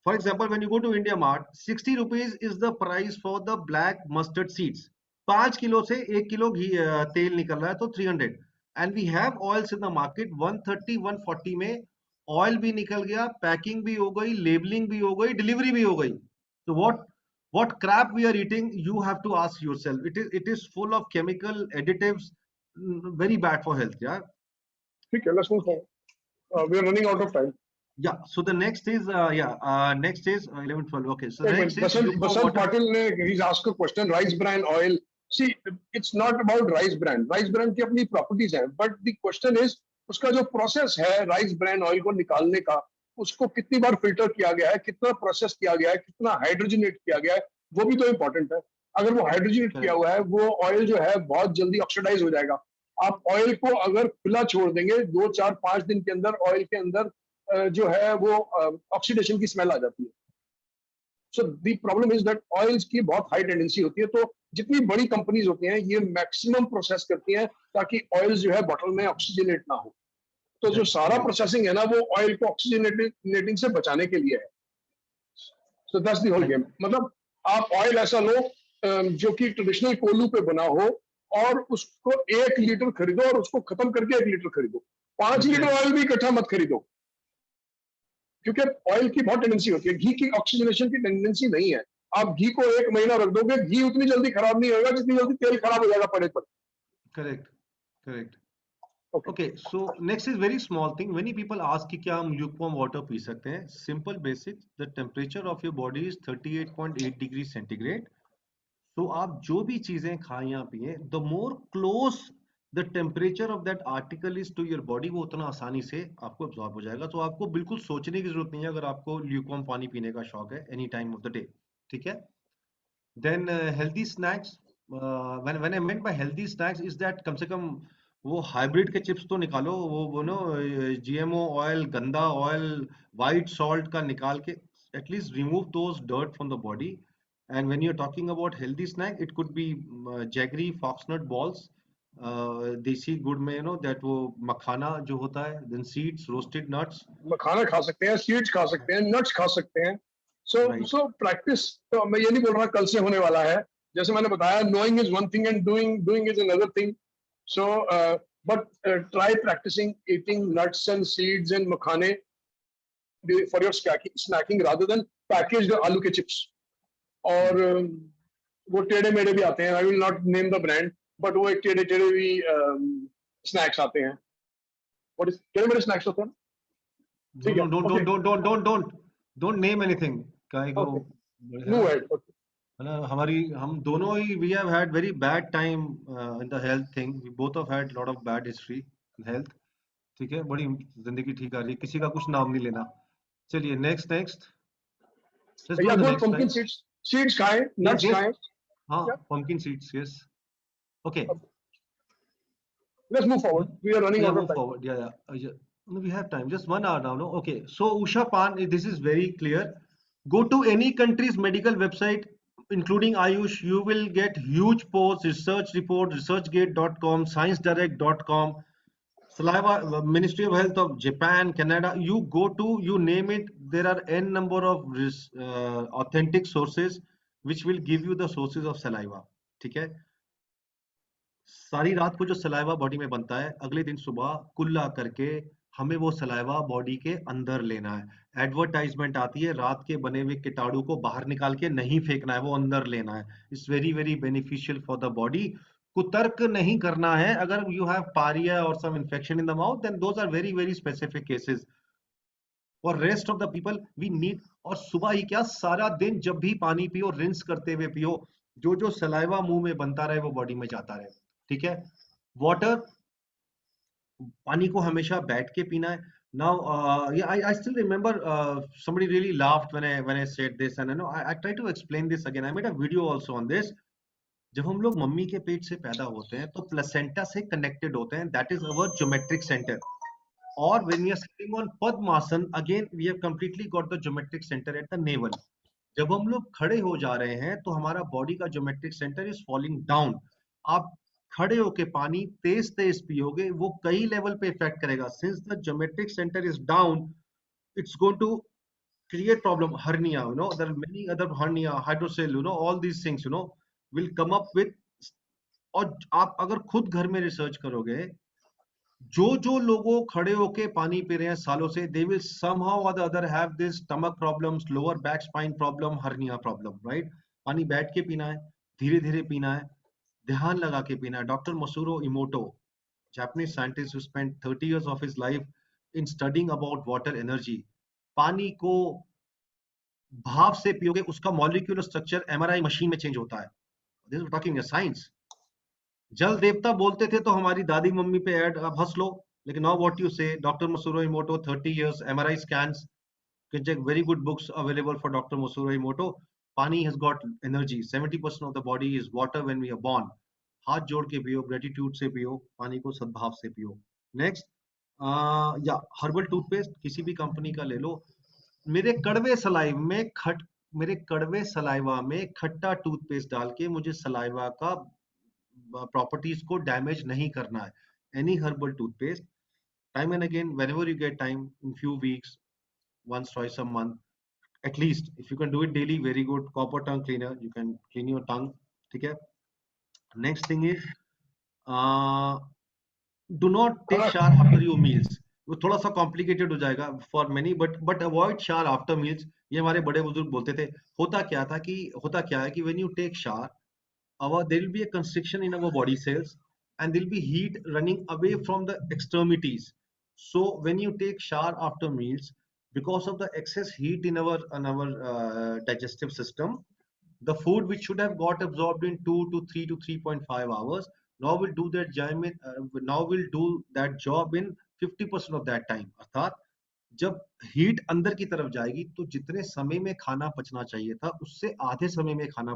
For example, when you go to India Mart, 60 rupees is the price for the black mustard seeds. 5 kilo से 1 kilo घी तेल निकल रहा है, तो 300, and we have oils in the market 130, 140 में oil भी निकल गया, पैकिंग भी हो गई, लेबलिंग भी हो गई, डिलीवरी भी हो गई। तो what crap we are eating, you have to ask yourself. It is full of chemical additives, very bad for health. Yeah, ठीक है, let's move on. We are running out of time. Yeah, so the next is next is 11, 12. Okay, so Wait, next is Basant Patil ne, he's asked a question. Rice bran oil. See, it's not about rice bran. Rice bran की अपनी properties हैं, but the question is उसका जो process है rice bran oil को निकालने का, उसको कितनी बार filter किया गया है, कितना process किया गया है, कितना hydrogenate किया गया है, वो भी तो important है। अगर वो hydrogenate किया हुआ है, वो oil जो है बहुत जल्दी oxidize हो जाएगा। आप oil को अगर खुला छोड़ देंगे 2, 4, 5 दिन के अंदर oil के अंदर जो है वो ऑक्सीडेशन की स्मेल आ जाती है। So the problem is that oils की बहुत हाई टेंडेंसी होती है। तो जितनी बड़ी कंपनीज होती हैं ये मैक्सिमम प्रोसेस करती हैं ताकि ऑयल्स जो है बॉटल में ऑक्सीजनेट ना हो। तो जो सारा प्रोसेसिंग है ना, वो ऑयल को ऑक्सीजनेटिंग से बचाने के लिए है। So that's the whole game. मतलब आप ऑयल ऐसा लो जो कि ट्रेडिशनल कोल्हू पे बना हो, और उसको 1 लीटर खरीदो और उसको खत्म करके 1 लीटर खरीदो। 5 लीटर ऑयल भी इकट्ठा मत खरीदो, क्योंकि ऑयल की बहुत टेंडेंसी होती है, घी की ऑक्सीजनेशन की टेंडेंसी नहीं है। आप घी को 1 महीना रख दोगे, घी उतनी जल्दी खराब नहीं होगा जितनी जल्दी तेल खराब हो जाएगा पड़े पर। Correct. Okay, so next is very small thing. Many people ask कि क्या हम lukewarm water पी सकते हैं? Simple basic, the temperature of your body is 38.8 degrees centigrade. So आप जो भी चीजें खाएं या पिए, the more close the temperature of that article is to your body, वो उतना आसानी से आपको absorb हो जाएगा। तो आपको बिल्कुल सोचने की जरूरत नहीं है अगर आपको lukewarm पानी पीने का शौक है any time of the day। ठीक है? Then healthy snacks, when I meant by healthy snacks is that कम से कम वो हाइब्रिड के चिप्स तो निकालो, वो नो GMO ऑयल, गंदा ऑयल, वाइट सॉल्ट का निकाल के at least remove those dirt from the body. And when you are talking about healthy snack, it could be jaggery foxnut balls, देसी गुड़ में यू नो दैट वो मखाना जो होता है, देन सीड्स, रोस्टेड नट्स. मखाना खा सकते हैं, सीड्स खा सकते हैं, नट्स खा सकते हैं. सो प्रैक्टिस तो मैं ये नहीं बोल रहा कल से होने वाला है. जैसे मैंने बताया, knowing is one thing and doing is another thing. So but try practising eating nuts and seeds and makhane for your snacking rather than packaged आलू के चिप्स. और वो टेढ़े मेढ़े भी आते हैं, I will not name the brand, but वो एक टेढ़े टेढ़े भी स्नैक्स आते हैं. व्हाट इज टेढ़े मेढ़े स्नैक्स होते हैं. Don't name anything. काय को No way. हम दोनों ही we have had very bad time in the health thing. We both have had lot of bad history in health. ठीक है, बड़ी जिंदगी ठीक आ रही है, किसी का कुछ नाम नहीं लेना. चलिए next. Just go to the next pumpkin slide. seeds खाएं, nuts खाएं. हाँ, pumpkin seeds, yes. Okay. Let's move forward. We are running out of time. Forward. Yeah. No, we have time. Just 1 hour now. No. Okay. So Usha Pan, this is very clear. Go to any country's medical website, including Ayush. You will get huge posts, research report, researchgate.com, sciencedirect.com, Saliva, Ministry of Health of Japan, Canada. You go to, you name it. There are n number of authentic sources which will give you the sources of saliva. ठीक है. सारी रात को जो saliva body में बनता है, अगले दिन सुबह कुल्ला करके हमें वो सलाइवा बॉडी के अंदर लेना है. एडवर्टाइजमेंट आती है, रात के बने हुए कीटाणु को बाहर निकाल के नहीं फेंकना है, वो अंदर लेना है. It's very very beneficial for the body. कुतर्क नहीं करना है. अगर you have pyorrhoea or some infection in the mouth, then those are very very specific cases. और rest of the people we need. और सुबह ही क्या, सारा दिन जब भी पानी पियो, रिंस करते हुए पियो. जो सलाइवा मुंह में बनता रहे वो बॉडी में जाता रहे. ठीक है. वाटर, पानी को हमेशा बैठ के पीना है. Now, I still remember somebody really laughed when I said this, and I try to explain this again. I made a video also on this. जब हम लोग मम्मी के पेट से पैदा होते हैं तो प्लेसेंटा से कनेक्टेड होते हैं. That is our geometric center. Or when we are sitting on Padmasana, again we have completely got the geometric center at the navel. जब हम लोग खड़े हो जा रहे हैं तो हमारा बॉडी का geometric center is falling down. आप खड़े होके पानी तेज पियोगे, वो कई लेवल पे इफेक्ट करेगा. Since the geometric centre is down, it's going to create problem. Hernia, there are many other hernia, hydrocele, all these things, will come up with. और आप अगर खुद घर में रिसर्च करोगे, जो लोगों खड़े होके पानी पी रहे हैं सालों से, they will somehow or the other have this stomach problems, lower back spine problem, hernia problem, right? पानी बैठ के पीना है, धीरे धीरे पीना है, ध्यान लगा के पीना है. Doctor Masaru Emoto, Japanese scientist who spent 30 years of his life in studying about water energy. पानी को भाप से पियोगे, उसका मॉलिक्यूलर स्ट्रक्चर MRI मशीन में चेंज होता है. This is talking science. जल देवता बोलते थे तो हमारी दादी मम्मी पे ऐड आप हंस लो, लेकिन now what you say, doctor Masaru Emoto, 30 years MRI scans, can check, very good books available for Dr. Masuuro Emoto. Pani has got energy. 70% of the body is water when we are born. हाथ जोड़ के पियो, gratitude से पियो, पानी को सद्भाव से पियो. नेक्स्ट, हर्बल टूथपेस्ट किसी भी कंपनी का ले लो. मेरे कड़वे सलाइवा में खट्टा टूथपेस्ट डाल के मुझे सलाइवा का प्रॉपर्टीज को डैमेज नहीं करना है. Any herbal toothpaste, time and again, whenever you get time, in few weeks, once twice a month at least, if you can do it daily, very good. Copper tongue cleaner, you can clean your tongue. ठीक है. Next thing is do not take shower after your meals. वो थोड़ा सा complicated हो जाएगा for many, but avoid shower after meals. ये हमारे बड़े बुजुर्ग बोलते थे. होता क्या है कि when you take shower, there will be a constriction in our body cells and there will be heat running away from the extremities. So when you take shower after meals, because of the excess heat in our digestive system, the food which should have got absorbed in 2 to 3 to 3.5 hours now will do that job in 50% of that time. अर्थात जब heat अंदर की तरफ जाएगी तो जितने समय में खाना पचना चाहिए था उससे आधे समय में खाना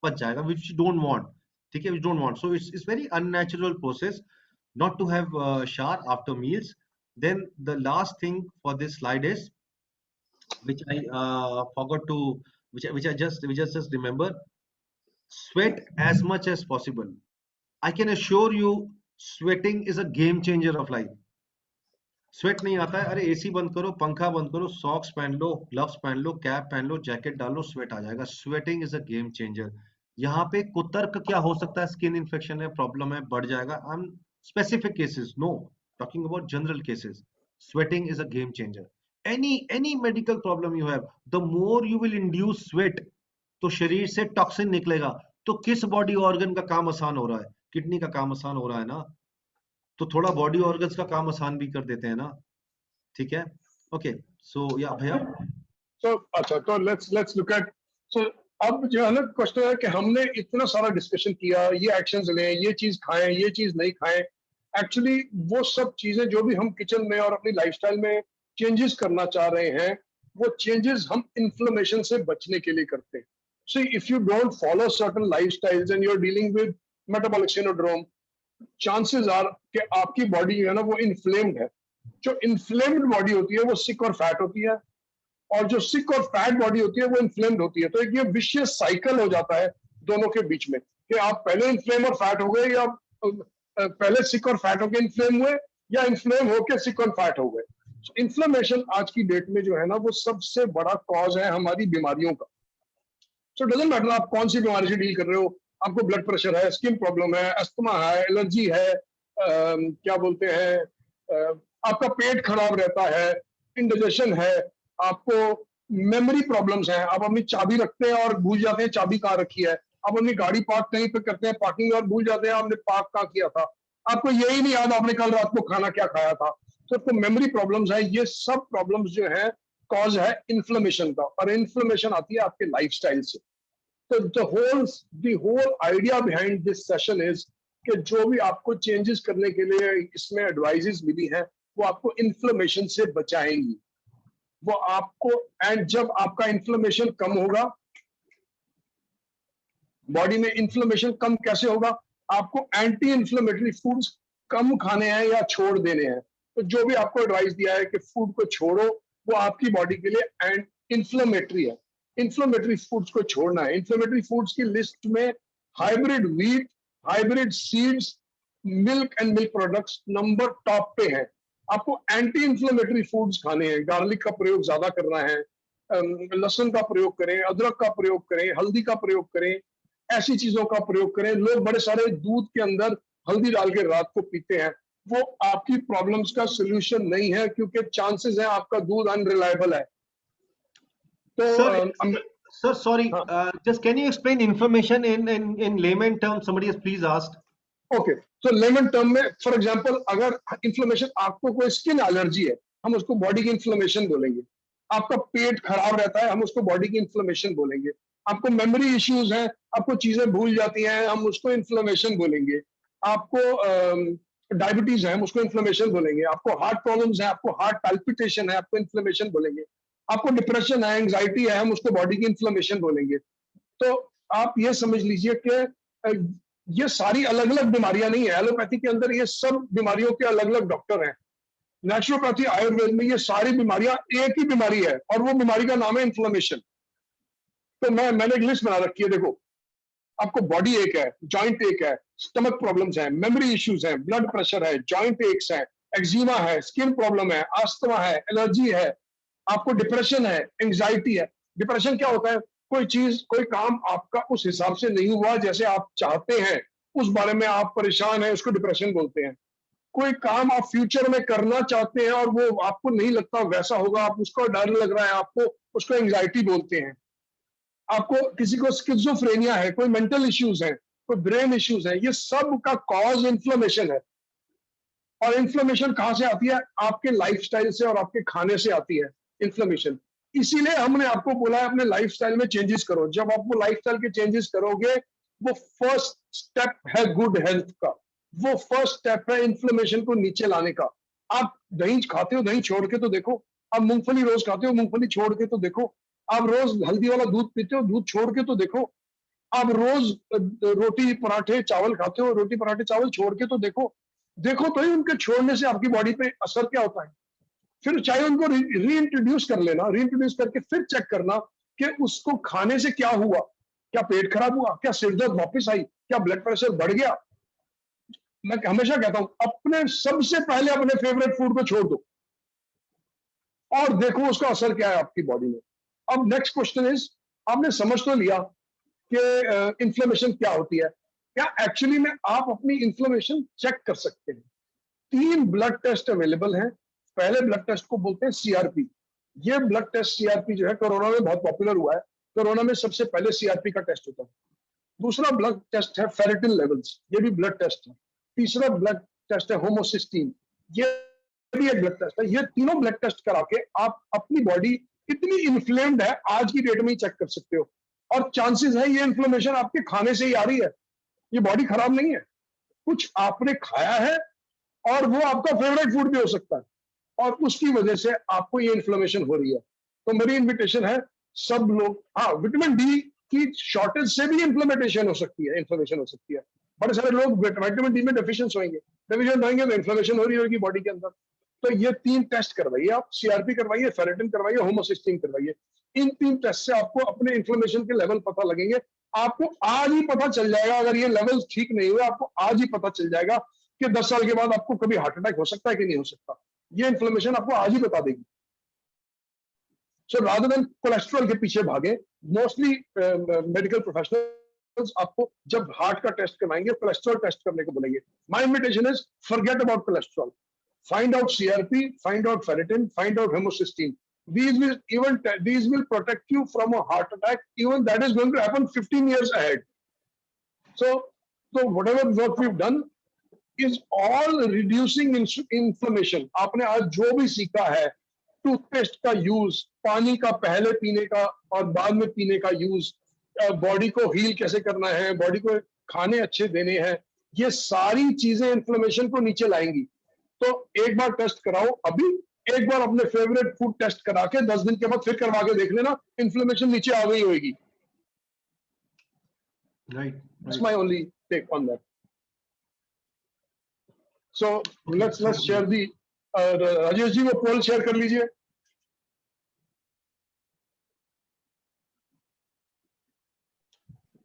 पच जाएगा, which you don't want. ठीक है, we don't want. So it's very unnatural process not to have shower after meals. Then the last thing for this slide is, which I forgot to, which I just remember, sweat as much as possible. I can assure you, sweating is a game changer of life. Sweat नहीं आता है, अरे AC बंद करो, पंखा बंद करो, socks पहन लो, ग्लव्स पहन लो, कैप पहन लो, जैकेट डाल लो, स्वेट आ जाएगा. Sweating is a game changer. यहाँ पे कुतर्क क्या हो सकता है, स्किन इन्फेक्शन है, प्रॉब्लम है, बढ़ जाएगा. I am specific cases, know talking about general cases. Sweating is a game changer. any medical problem you have, the more you will induce sweat, तो शरीर से टॉक्सिन निकलेगा. तो किस बॉडी ऑर्गन का काम आसान हो रहा है? किडनी का काम आसान हो रहा है ना. तो थोड़ा बॉडी ऑर्गन्स का काम आसान भी कर देते हैं ना. ठीक है, ओके. सो या भैया, तो अच्छा, तो लेट्स लुक एट. सो अब जो है ना, क्वेश्चन है कि हमने इतना सारा डिस्कशन किया, ये एक्शंस लें, ये चीज खाएं, ये चीज नहीं खाएं. एक्चुअली वो सब चीजें जो भी हम किचन में और अपनी लाइफस्टाइल में चेंजेस करना चाह रहे हैं, वो चेंजेस हम इन्फ्लेमेशन से बचने के लिए करते हैं. So if you don't follow certain lifestyles and you are dealing with metabolic syndrome, chances are कि आपकी बॉडी जो है ना वो इन्फ्लेम्ड है. जो इन्फ्लेम्ड बॉडी होती है वो सिक और फैट होती है, और जो सिक और फैट बॉडी होती है वो इन्फ्लेम्ड होती है. तो एक ये विशियस साइकिल हो जाता है दोनों के बीच में, कि आप पहले इन्फ्लेम और फैट हो गए, या पहले सिक और फैट होकर इन्फ्लेम हुए, या इन्फ्लेम होकर सिक और फैट हो गए. So, इन्फ्लेमेशन आज की डेट में जो है ना वो सबसे बड़ा कॉज है हमारी बीमारियों का. सो डजंट मैटर आप कौन सी बीमारी से डील कर रहे हो. आपको ब्लड प्रेशर है, स्किन प्रॉब्लम है, अस्थमा है, एलर्जी है, क्या बोलते हैं, आपका पेट खराब रहता है, इंडाइजेशन है, आपको मेमोरी प्रॉब्लम्स हैं, आप अपनी चाबी रखते हैं और भूल जाते हैं चाबी कहाँ रखी है, आप अपनी गाड़ी पार्क कहीं पे करते हैं पार्किंग और भूल जाते हैं आपने पार्क कहाँ किया था, आपको यही नहीं याद आपने कल रात को खाना क्या खाया था. तो आपको मेमोरी प्रॉब्लम्स है. ये सब प्रॉब्लम्स जो है कॉज है इन्फ्लेमेशन का, और इन्फ्लेमेशन आती है आपके लाइफस्टाइल से. तो the whole idea behind this session is कि जो भी आपको चेंजेस करने के लिए इसमें एडवाइजेस मिली हैं वो आपको इन्फ्लेमेशन से बचाएंगी. वो आपको, एंड जब आपका इन्फ्लेमेशन कम होगा, बॉडी में इन्फ्लेमेशन कम कैसे होगा, आपको एंटी इन्फ्लेमेटरी फूड्स कम खाने हैं या छोड़ देने हैं. तो जो भी आपको एडवाइस दिया है कि फूड को छोड़ो, वो आपकी बॉडी के लिए एंड इन्फ्लेमेटरी है. इन्फ्लेमेटरी फूड्स को छोड़ना है. इन्फ्लेमेटरी फूड्स की लिस्ट में hybrid wheat, hybrid seeds, milk and milk products number top पे है. आपको एंटी इन्फ्लेमेटरी फूड्स खाने हैं. गार्लिक का प्रयोग ज्यादा करना है, लहसुन का प्रयोग करें, अदरक का प्रयोग करें, हल्दी का प्रयोग करें, ऐसी चीजों का प्रयोग करें. लोग बड़े सारे दूध के अंदर हल्दी डाल के रात को पीते हैं. वो आपकी प्रॉब्लम्स का सोल्यूशन नहीं है, क्योंकि चांसेस है आपका दूध अनरिलायबल है. तो Sir, sorry, just can you explain inflammation in layman terms? Somebody has please asked. Okay, so lemon term में फॉर एग्जांपल अगर इन्फ्लेमेशन, आपको कोई स्किन एलर्जी है, हम उसको बॉडी की इन्फ्लेमेशन बोलेंगे. आपका पेट खराब रहता है, हम उसको बॉडी की इन्फ्लेमेशन बोलेंगे. आपको मेमोरी इश्यूज हैं, आपको चीजें भूल जाती हैं, हम उसको इन्फ्लेमेशन बोलेंगे. आपको डायबिटीज है, हम उसको इन्फ्लेमेशन बोलेंगे. आपको हार्ट प्रॉब्लम्स है, आपको हार्ट पैल्पिटेशन है, आपको इन्फ्लेमेशन बोलेंगे. आपको डिप्रेशन है, एंग्जाइटी है, हम उसको बॉडी की इन्फ्लेमेशन बोलेंगे. तो आप ये समझ लीजिए कि ये सारी अलग अलग बीमारियां नहीं है. एलोपैथी के अंदर ये सब बीमारियों के अलग अलग डॉक्टर हैं. नेचुरोपैथी, आयुर्वेद में ये सारी बीमारियां एक ही बीमारी है, और वो बीमारी का नाम है इन्फ्लेमेशन. तो मैंने एक लिस्ट बना रखी है. देखो, आपको बॉडी एक है, जॉइंट एक है, स्टमक प्रॉब्लम्स हैं, मेमोरी इश्यूज हैं, ब्लड प्रेशर है, जॉइंट एक्स है, एक्जिमा है, स्किन प्रॉब्लम है, अस्थमा है, एलर्जी है, आपको डिप्रेशन है, एंग्जाइटी है. डिप्रेशन क्या होता है? कोई चीज, कोई काम आपका उस हिसाब से नहीं हुआ जैसे आप चाहते हैं, उस बारे में आप परेशान हैं, उसको डिप्रेशन बोलते हैं. कोई काम आप फ्यूचर में करना चाहते हैं और वो आपको नहीं लगता वैसा होगा, आप उसको डर लग रहा है आपको, उसको एंग्जाइटी बोलते हैं. आपको किसी को स्किज़ोफ्रेनिया है, कोई मेंटल इश्यूज है, कोई ब्रेन इश्यूज है, ये सब का कॉज इन्फ्लेमेशन है. और इन्फ्लेमेशन कहां से आती है? आपके लाइफस्टाइल से और आपके खाने से आती है इन्फ्लेमेशन. इसीलिए हमने आपको बोला है अपने लाइफस्टाइल में चेंजेस करो. जब आप वो लाइफस्टाइल के चेंजेस करोगे, वो फर्स्ट स्टेप है गुड हेल्थ का. वो फर्स्ट स्टेप है इन्फ्लेमेशन को नीचे लाने का. आप दही खाते हो, दही छोड़ के तो देखो. आप मूंगफली रोज खाते हो, मूंगफली छोड़ के तो देखो. आप रोज हल्दी वाला दूध पीते हो, दूध छोड़ के तो देखो. आप रोज रोटी पराठे चावल खाते हो, रोटी पराठे चावल छोड़ के तो देखो तो ही उनके छोड़ने से आपकी बॉडी पे असर क्या होता है। फिर चाहे उनको रीइंट्रोड्यूस कर लेना, रीइंट्रोड्यूस करके फिर चेक करना कि उसको खाने से क्या हुआ, क्या पेट खराब हुआ, क्या सिर दर्द वापस आई, क्या ब्लड प्रेशर बढ़ गया। मैं हमेशा कहता हूं अपने सबसे पहले अपने फेवरेट फूड को छोड़ दो और देखो उसका असर क्या है आपकी बॉडी में। अब नेक्स्ट क्वेश्चन इज, आपने समझ तो लिया कि इन्फ्लेमेशन क्या होती है, क्या एक्चुअली में आप अपनी इन्फ्लेमेशन चेक कर सकते हैं। 3 ब्लड टेस्ट अवेलेबल हैं। पहले ब्लड टेस्ट को बोलते हैं सीआरपी। ये ब्लड टेस्ट सीआरपी जो है कोरोना में बहुत पॉपुलर हुआ है। कोरोना में सबसे पहले सीआरपी का टेस्ट होता है। दूसरा ब्लड टेस्ट है फेरेटिन लेवल्स, ये भी ब्लड टेस्ट है। तीसरा ब्लड टेस्ट है होमोसिस्टीन, ये भी एक ब्लड टेस्ट है। ये तीनों ब्लड टेस्ट करा के आप अपनी बॉडी कितनी इन्फ्लेम्ड है आज की डेट में ही चेक कर सकते हो। और चांसेस है ये इन्फ्लेमेशन आपके खाने से ही आ रही है, ये बॉडी खराब नहीं है, कुछ आपने खाया है और वो आपका फेवरेट फूड भी हो सकता है और उसकी वजह से आपको ये इन्फ्लेमेशन हो रही है। तो मेरी इन्विटेशन है सब लोग, हाँ विटामिन डी की शॉर्टेज से भी इन्फ्लेमेशन हो सकती है। बड़े सारे लोग विटामिन डी में डेफिशिएंसी होंगे तो इन्फ्लेमेशन हो रही होगी बॉडी के अंदर। तो ये 3 टेस्ट करवाइए आप, सीआरपी करवाइए, फेरेटिन करवाइए, होमोसिस्टीन करवाइए। इन 3 टेस्ट से आपको अपने इन्फ्लेमेशन के लेवल पता लगेंगे। आपको आज ही पता चल जाएगा, अगर ये लेवल ठीक नहीं हुए आपको आज ही पता चल जाएगा कि 10 साल के बाद आपको कभी हार्ट अटैक हो सकता है कि नहीं हो सकता। ये इन्फ्लेमेशन आपको आज ही बता देगी। सो रादर देन कोलेस्ट्रॉल के पीछे भागे, मोस्टली मेडिकल प्रोफेशनल्स आपको जब हार्ट का टेस्ट करवाएंगे कोलेस्ट्रॉल टेस्ट करने को बोलेंगे। My invitation is forget about cholesterol, find out CRP, find out ferritin, find out homocysteine. These will protect you from a heart attack, even that is going to happen 15 years ahead. So whatever work we've done is all reducing inflammation. आपने आज जो भी सीखा है, toothpaste का use, पानी का पहले पीने का और बाद में पीने का यूज, बॉडी को हील कैसे करना है, बॉडी को खाने अच्छे देने हैं, ये सारी चीजें इन्फ्लेमेशन को नीचे लाएंगी। तो एक बार टेस्ट कराओ, अभी एक बार अपने फेवरेट फूड टेस्ट करा के 10 दिन के बाद फिर करवा के देख लेना, इन्फ्लेमेशन नीचे आ गई होगी। Right. That's my only take on that. So let's share the Rajesh ji वो पोल शेयर कर लीजिए।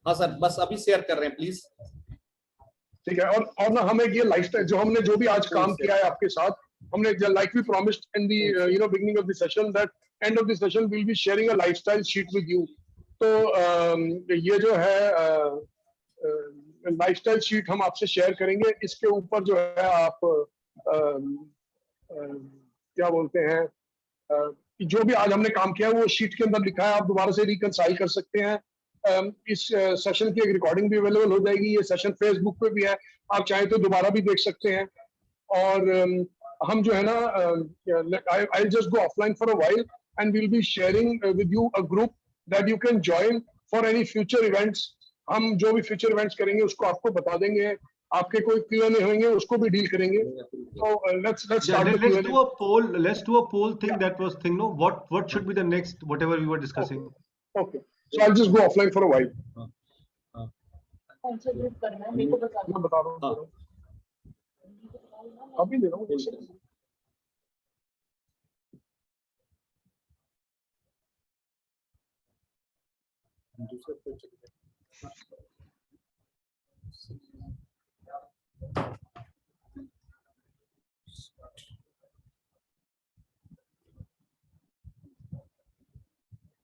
हाँ सर, बस अभी शेयर कर रहे हैं प्लीज। ठीक है। और ना हमें ये लाइफस्टाइल जो हमने जो भी आज काम किया है आपके साथ, हमने like we promised in the beginning of the session that end of the session we will be sharing a lifestyle sheet with you. तो ये जो है लाइफस्टाइल शीट हम आपसे शेयर करेंगे। इसके ऊपर जो है आप क्या बोलते हैं, जो भी आज हमने काम किया है वो शीट के अंदर लिखा है, आप दोबारा से रिकंसाइल कर सकते हैं। इस सेशन की एक रिकॉर्डिंग भी अवेलेबल हो जाएगी। ये सेशन फेसबुक पे भी है, आप चाहें तो दोबारा भी देख सकते हैं। और हम जो है ना I just go offline for a while and will be sharing with you a group that you can join for any future events. हम जो भी फ्यूचर इवेंट्स करेंगे उसको आपको बता देंगे, आपके कोई क्यूएनए होंगे उसको भी डील करेंगे। So let's start. Let's do a poll thing. That was thing. No, what should be the next whatever we were discussing? Okay. So I'll just go offline for a while. कौन सा group करना है मेरे को बता दो। मैं बता रहा हूँ अभी दे रहा हूँ।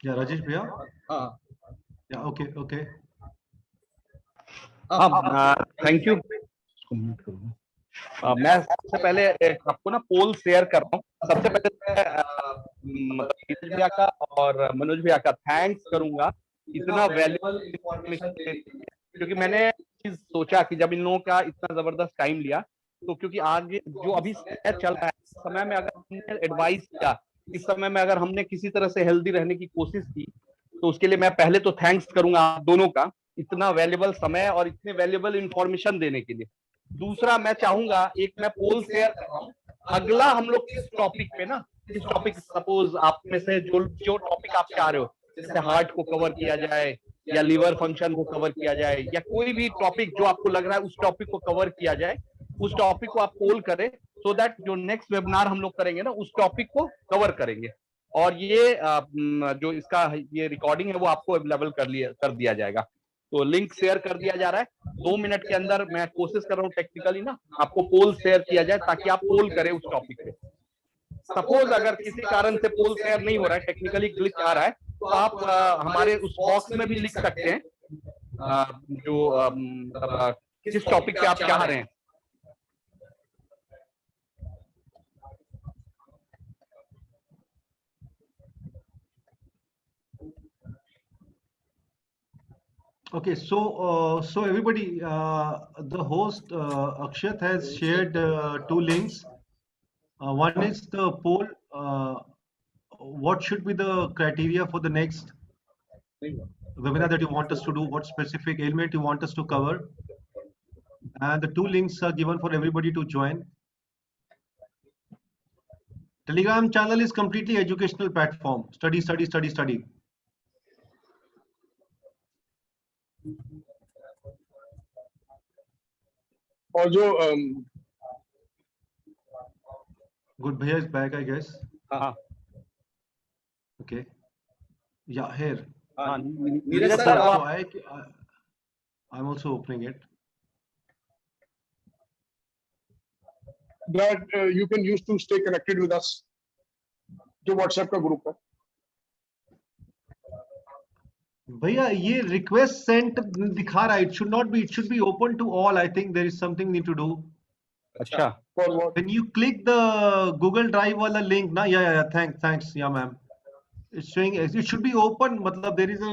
Yeah, Rajesh भैया। हाँ Yeah, okay. Thank you. मैं सबसे पहले आपको ना पोल शेयर कर रहा हूँ। सबसे पहले मतलब भैया का और मनोज भैया का थैंक्स करूंगा इतना वैल्यूएबल इंफॉर्मेशन, क्योंकि मैंने चीज सोचा कि जब इन लोगों का इतना जबरदस्त टाइम लिया तो क्योंकि आगे जो अभी चल रहा है समय में अगर हमने एडवाइस किया, इस समय में अगर हमने किसी तरह से हेल्दी रहने की कोशिश की तो उसके लिए मैं पहले तो थैंक्स करूंगा आप दोनों का, इतना वैल्यूएबल समय और इतने वैल्यूएबल इंफॉर्मेशन देने के लिए। दूसरा मैं चाहूंगा, एक मैं पोल शेयर कर रहा हूँ, अगला हम लोग किस टॉपिक पे ना, किस टॉपिक सपोज आप में से जो टॉपिक आप चाह रहे हो, जैसे हार्ट को कवर किया जाए या लीवर फंक्शन को कवर किया जाए, या कोई भी टॉपिक जो आपको लग रहा है उस टॉपिक को कवर किया जाए, उस टॉपिक को आप पोल करें, सो दैट जो नेक्स्ट वेबिनार हम लोग करेंगे ना उस टॉपिक को कवर करेंगे। और ये जो इसका ये रिकॉर्डिंग है वो आपको अवेलेबल कर दिया जाएगा। तो लिंक शेयर कर दिया जा रहा है। 2 मिनट के अंदर मैं कोशिश कर रहा हूँ टेक्निकली ना आपको पोल शेयर किया जाए ताकि आप पोल करें उस टॉपिक पे। सपोज अगर किसी कारण से पोल शेयर नहीं हो रहा है, टेक्निकली ग्लिच आ रहा है, तो आप हमारे उस बॉक्स में भी लिख सकते हैं जो किस टॉपिक पे आप चाह रहे हैं। Okay, so everybody, the host Akshat has shared 2 links. One is the poll. What should be the criteria for the next webinar that you want us to do? What specific element you want us to cover? And the 2 links are given for everybody to join. Telegram channel is completely educational platform. Study, study, study, study. और जो Good Bhaiya is back, I guess. हाँ Okay. Yeah, here. Neeraj sir So I'm also opening it. that you can use to stay connected with us, जो WhatsApp का group है। भैया ये request sent दिखा रहा है, it should not be, it should be open to all. I think there is something need to do. अच्छा For what? When you click the Google Drive वाला link ना, yeah, thanks, yeah ma'am. It's showing it should be open. मतलब there is a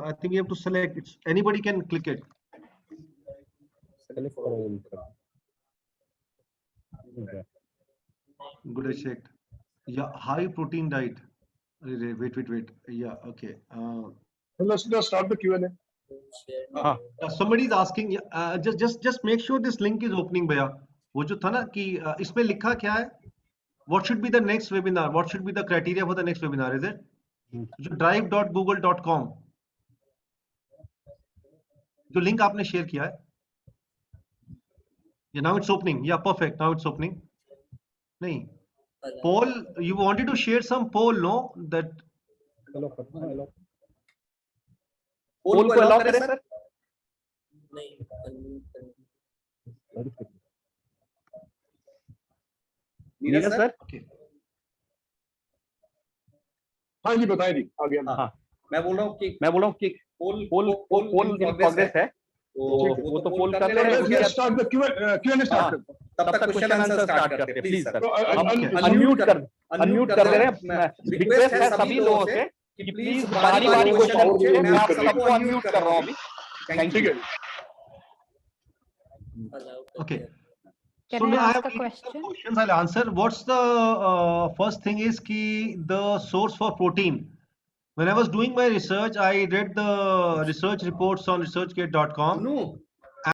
I think you have to select. It's anybody can click it. Good, I checked. Yeah, high protein diet. Wait. Yeah, okay. Let's just start the Q&A. Somebody is asking. Just make sure this link is opening, भैया. वो जो था ना कि इसमें लिखा क्या है? What should be the next webinar? What should be the criteria for the next webinar? Is it? जो drive.google.com जो लिंक आपने शेयर किया है. Yeah, now it's opening. Yeah, perfect. Now it's opening. नहीं. Poll. You wanted to share some poll, no? That. पोल को allow करें sir? Neeraj sir? Okay. हाँ जी बताएं जी आगे। हाँ मैं बोल रहा हूँ कि पोल इन प्रोग्रेस है, तो वो तो पोल कर ले रहे हैं। स्टार्ट द Q&A स्टार्ट करते हैं। तब तक क्वेश्चन आंसर स्टार्ट करते हैं प्लीज सर। तो अनम्यूट कर दे रहे हैं। रिक्वेस्ट है सभी लोगों से कि प्लीज बारी-बारी क्वेश्चन पूछें। मैं आप सबको अनम्यूट कर रहा हूं अभी। Thank you. Okay. Can So I now I ask have a eight question? questions. I'll answer. What's the first thing is कि the source for protein. When I was doing my research, I read the research reports on researchgate.com. No.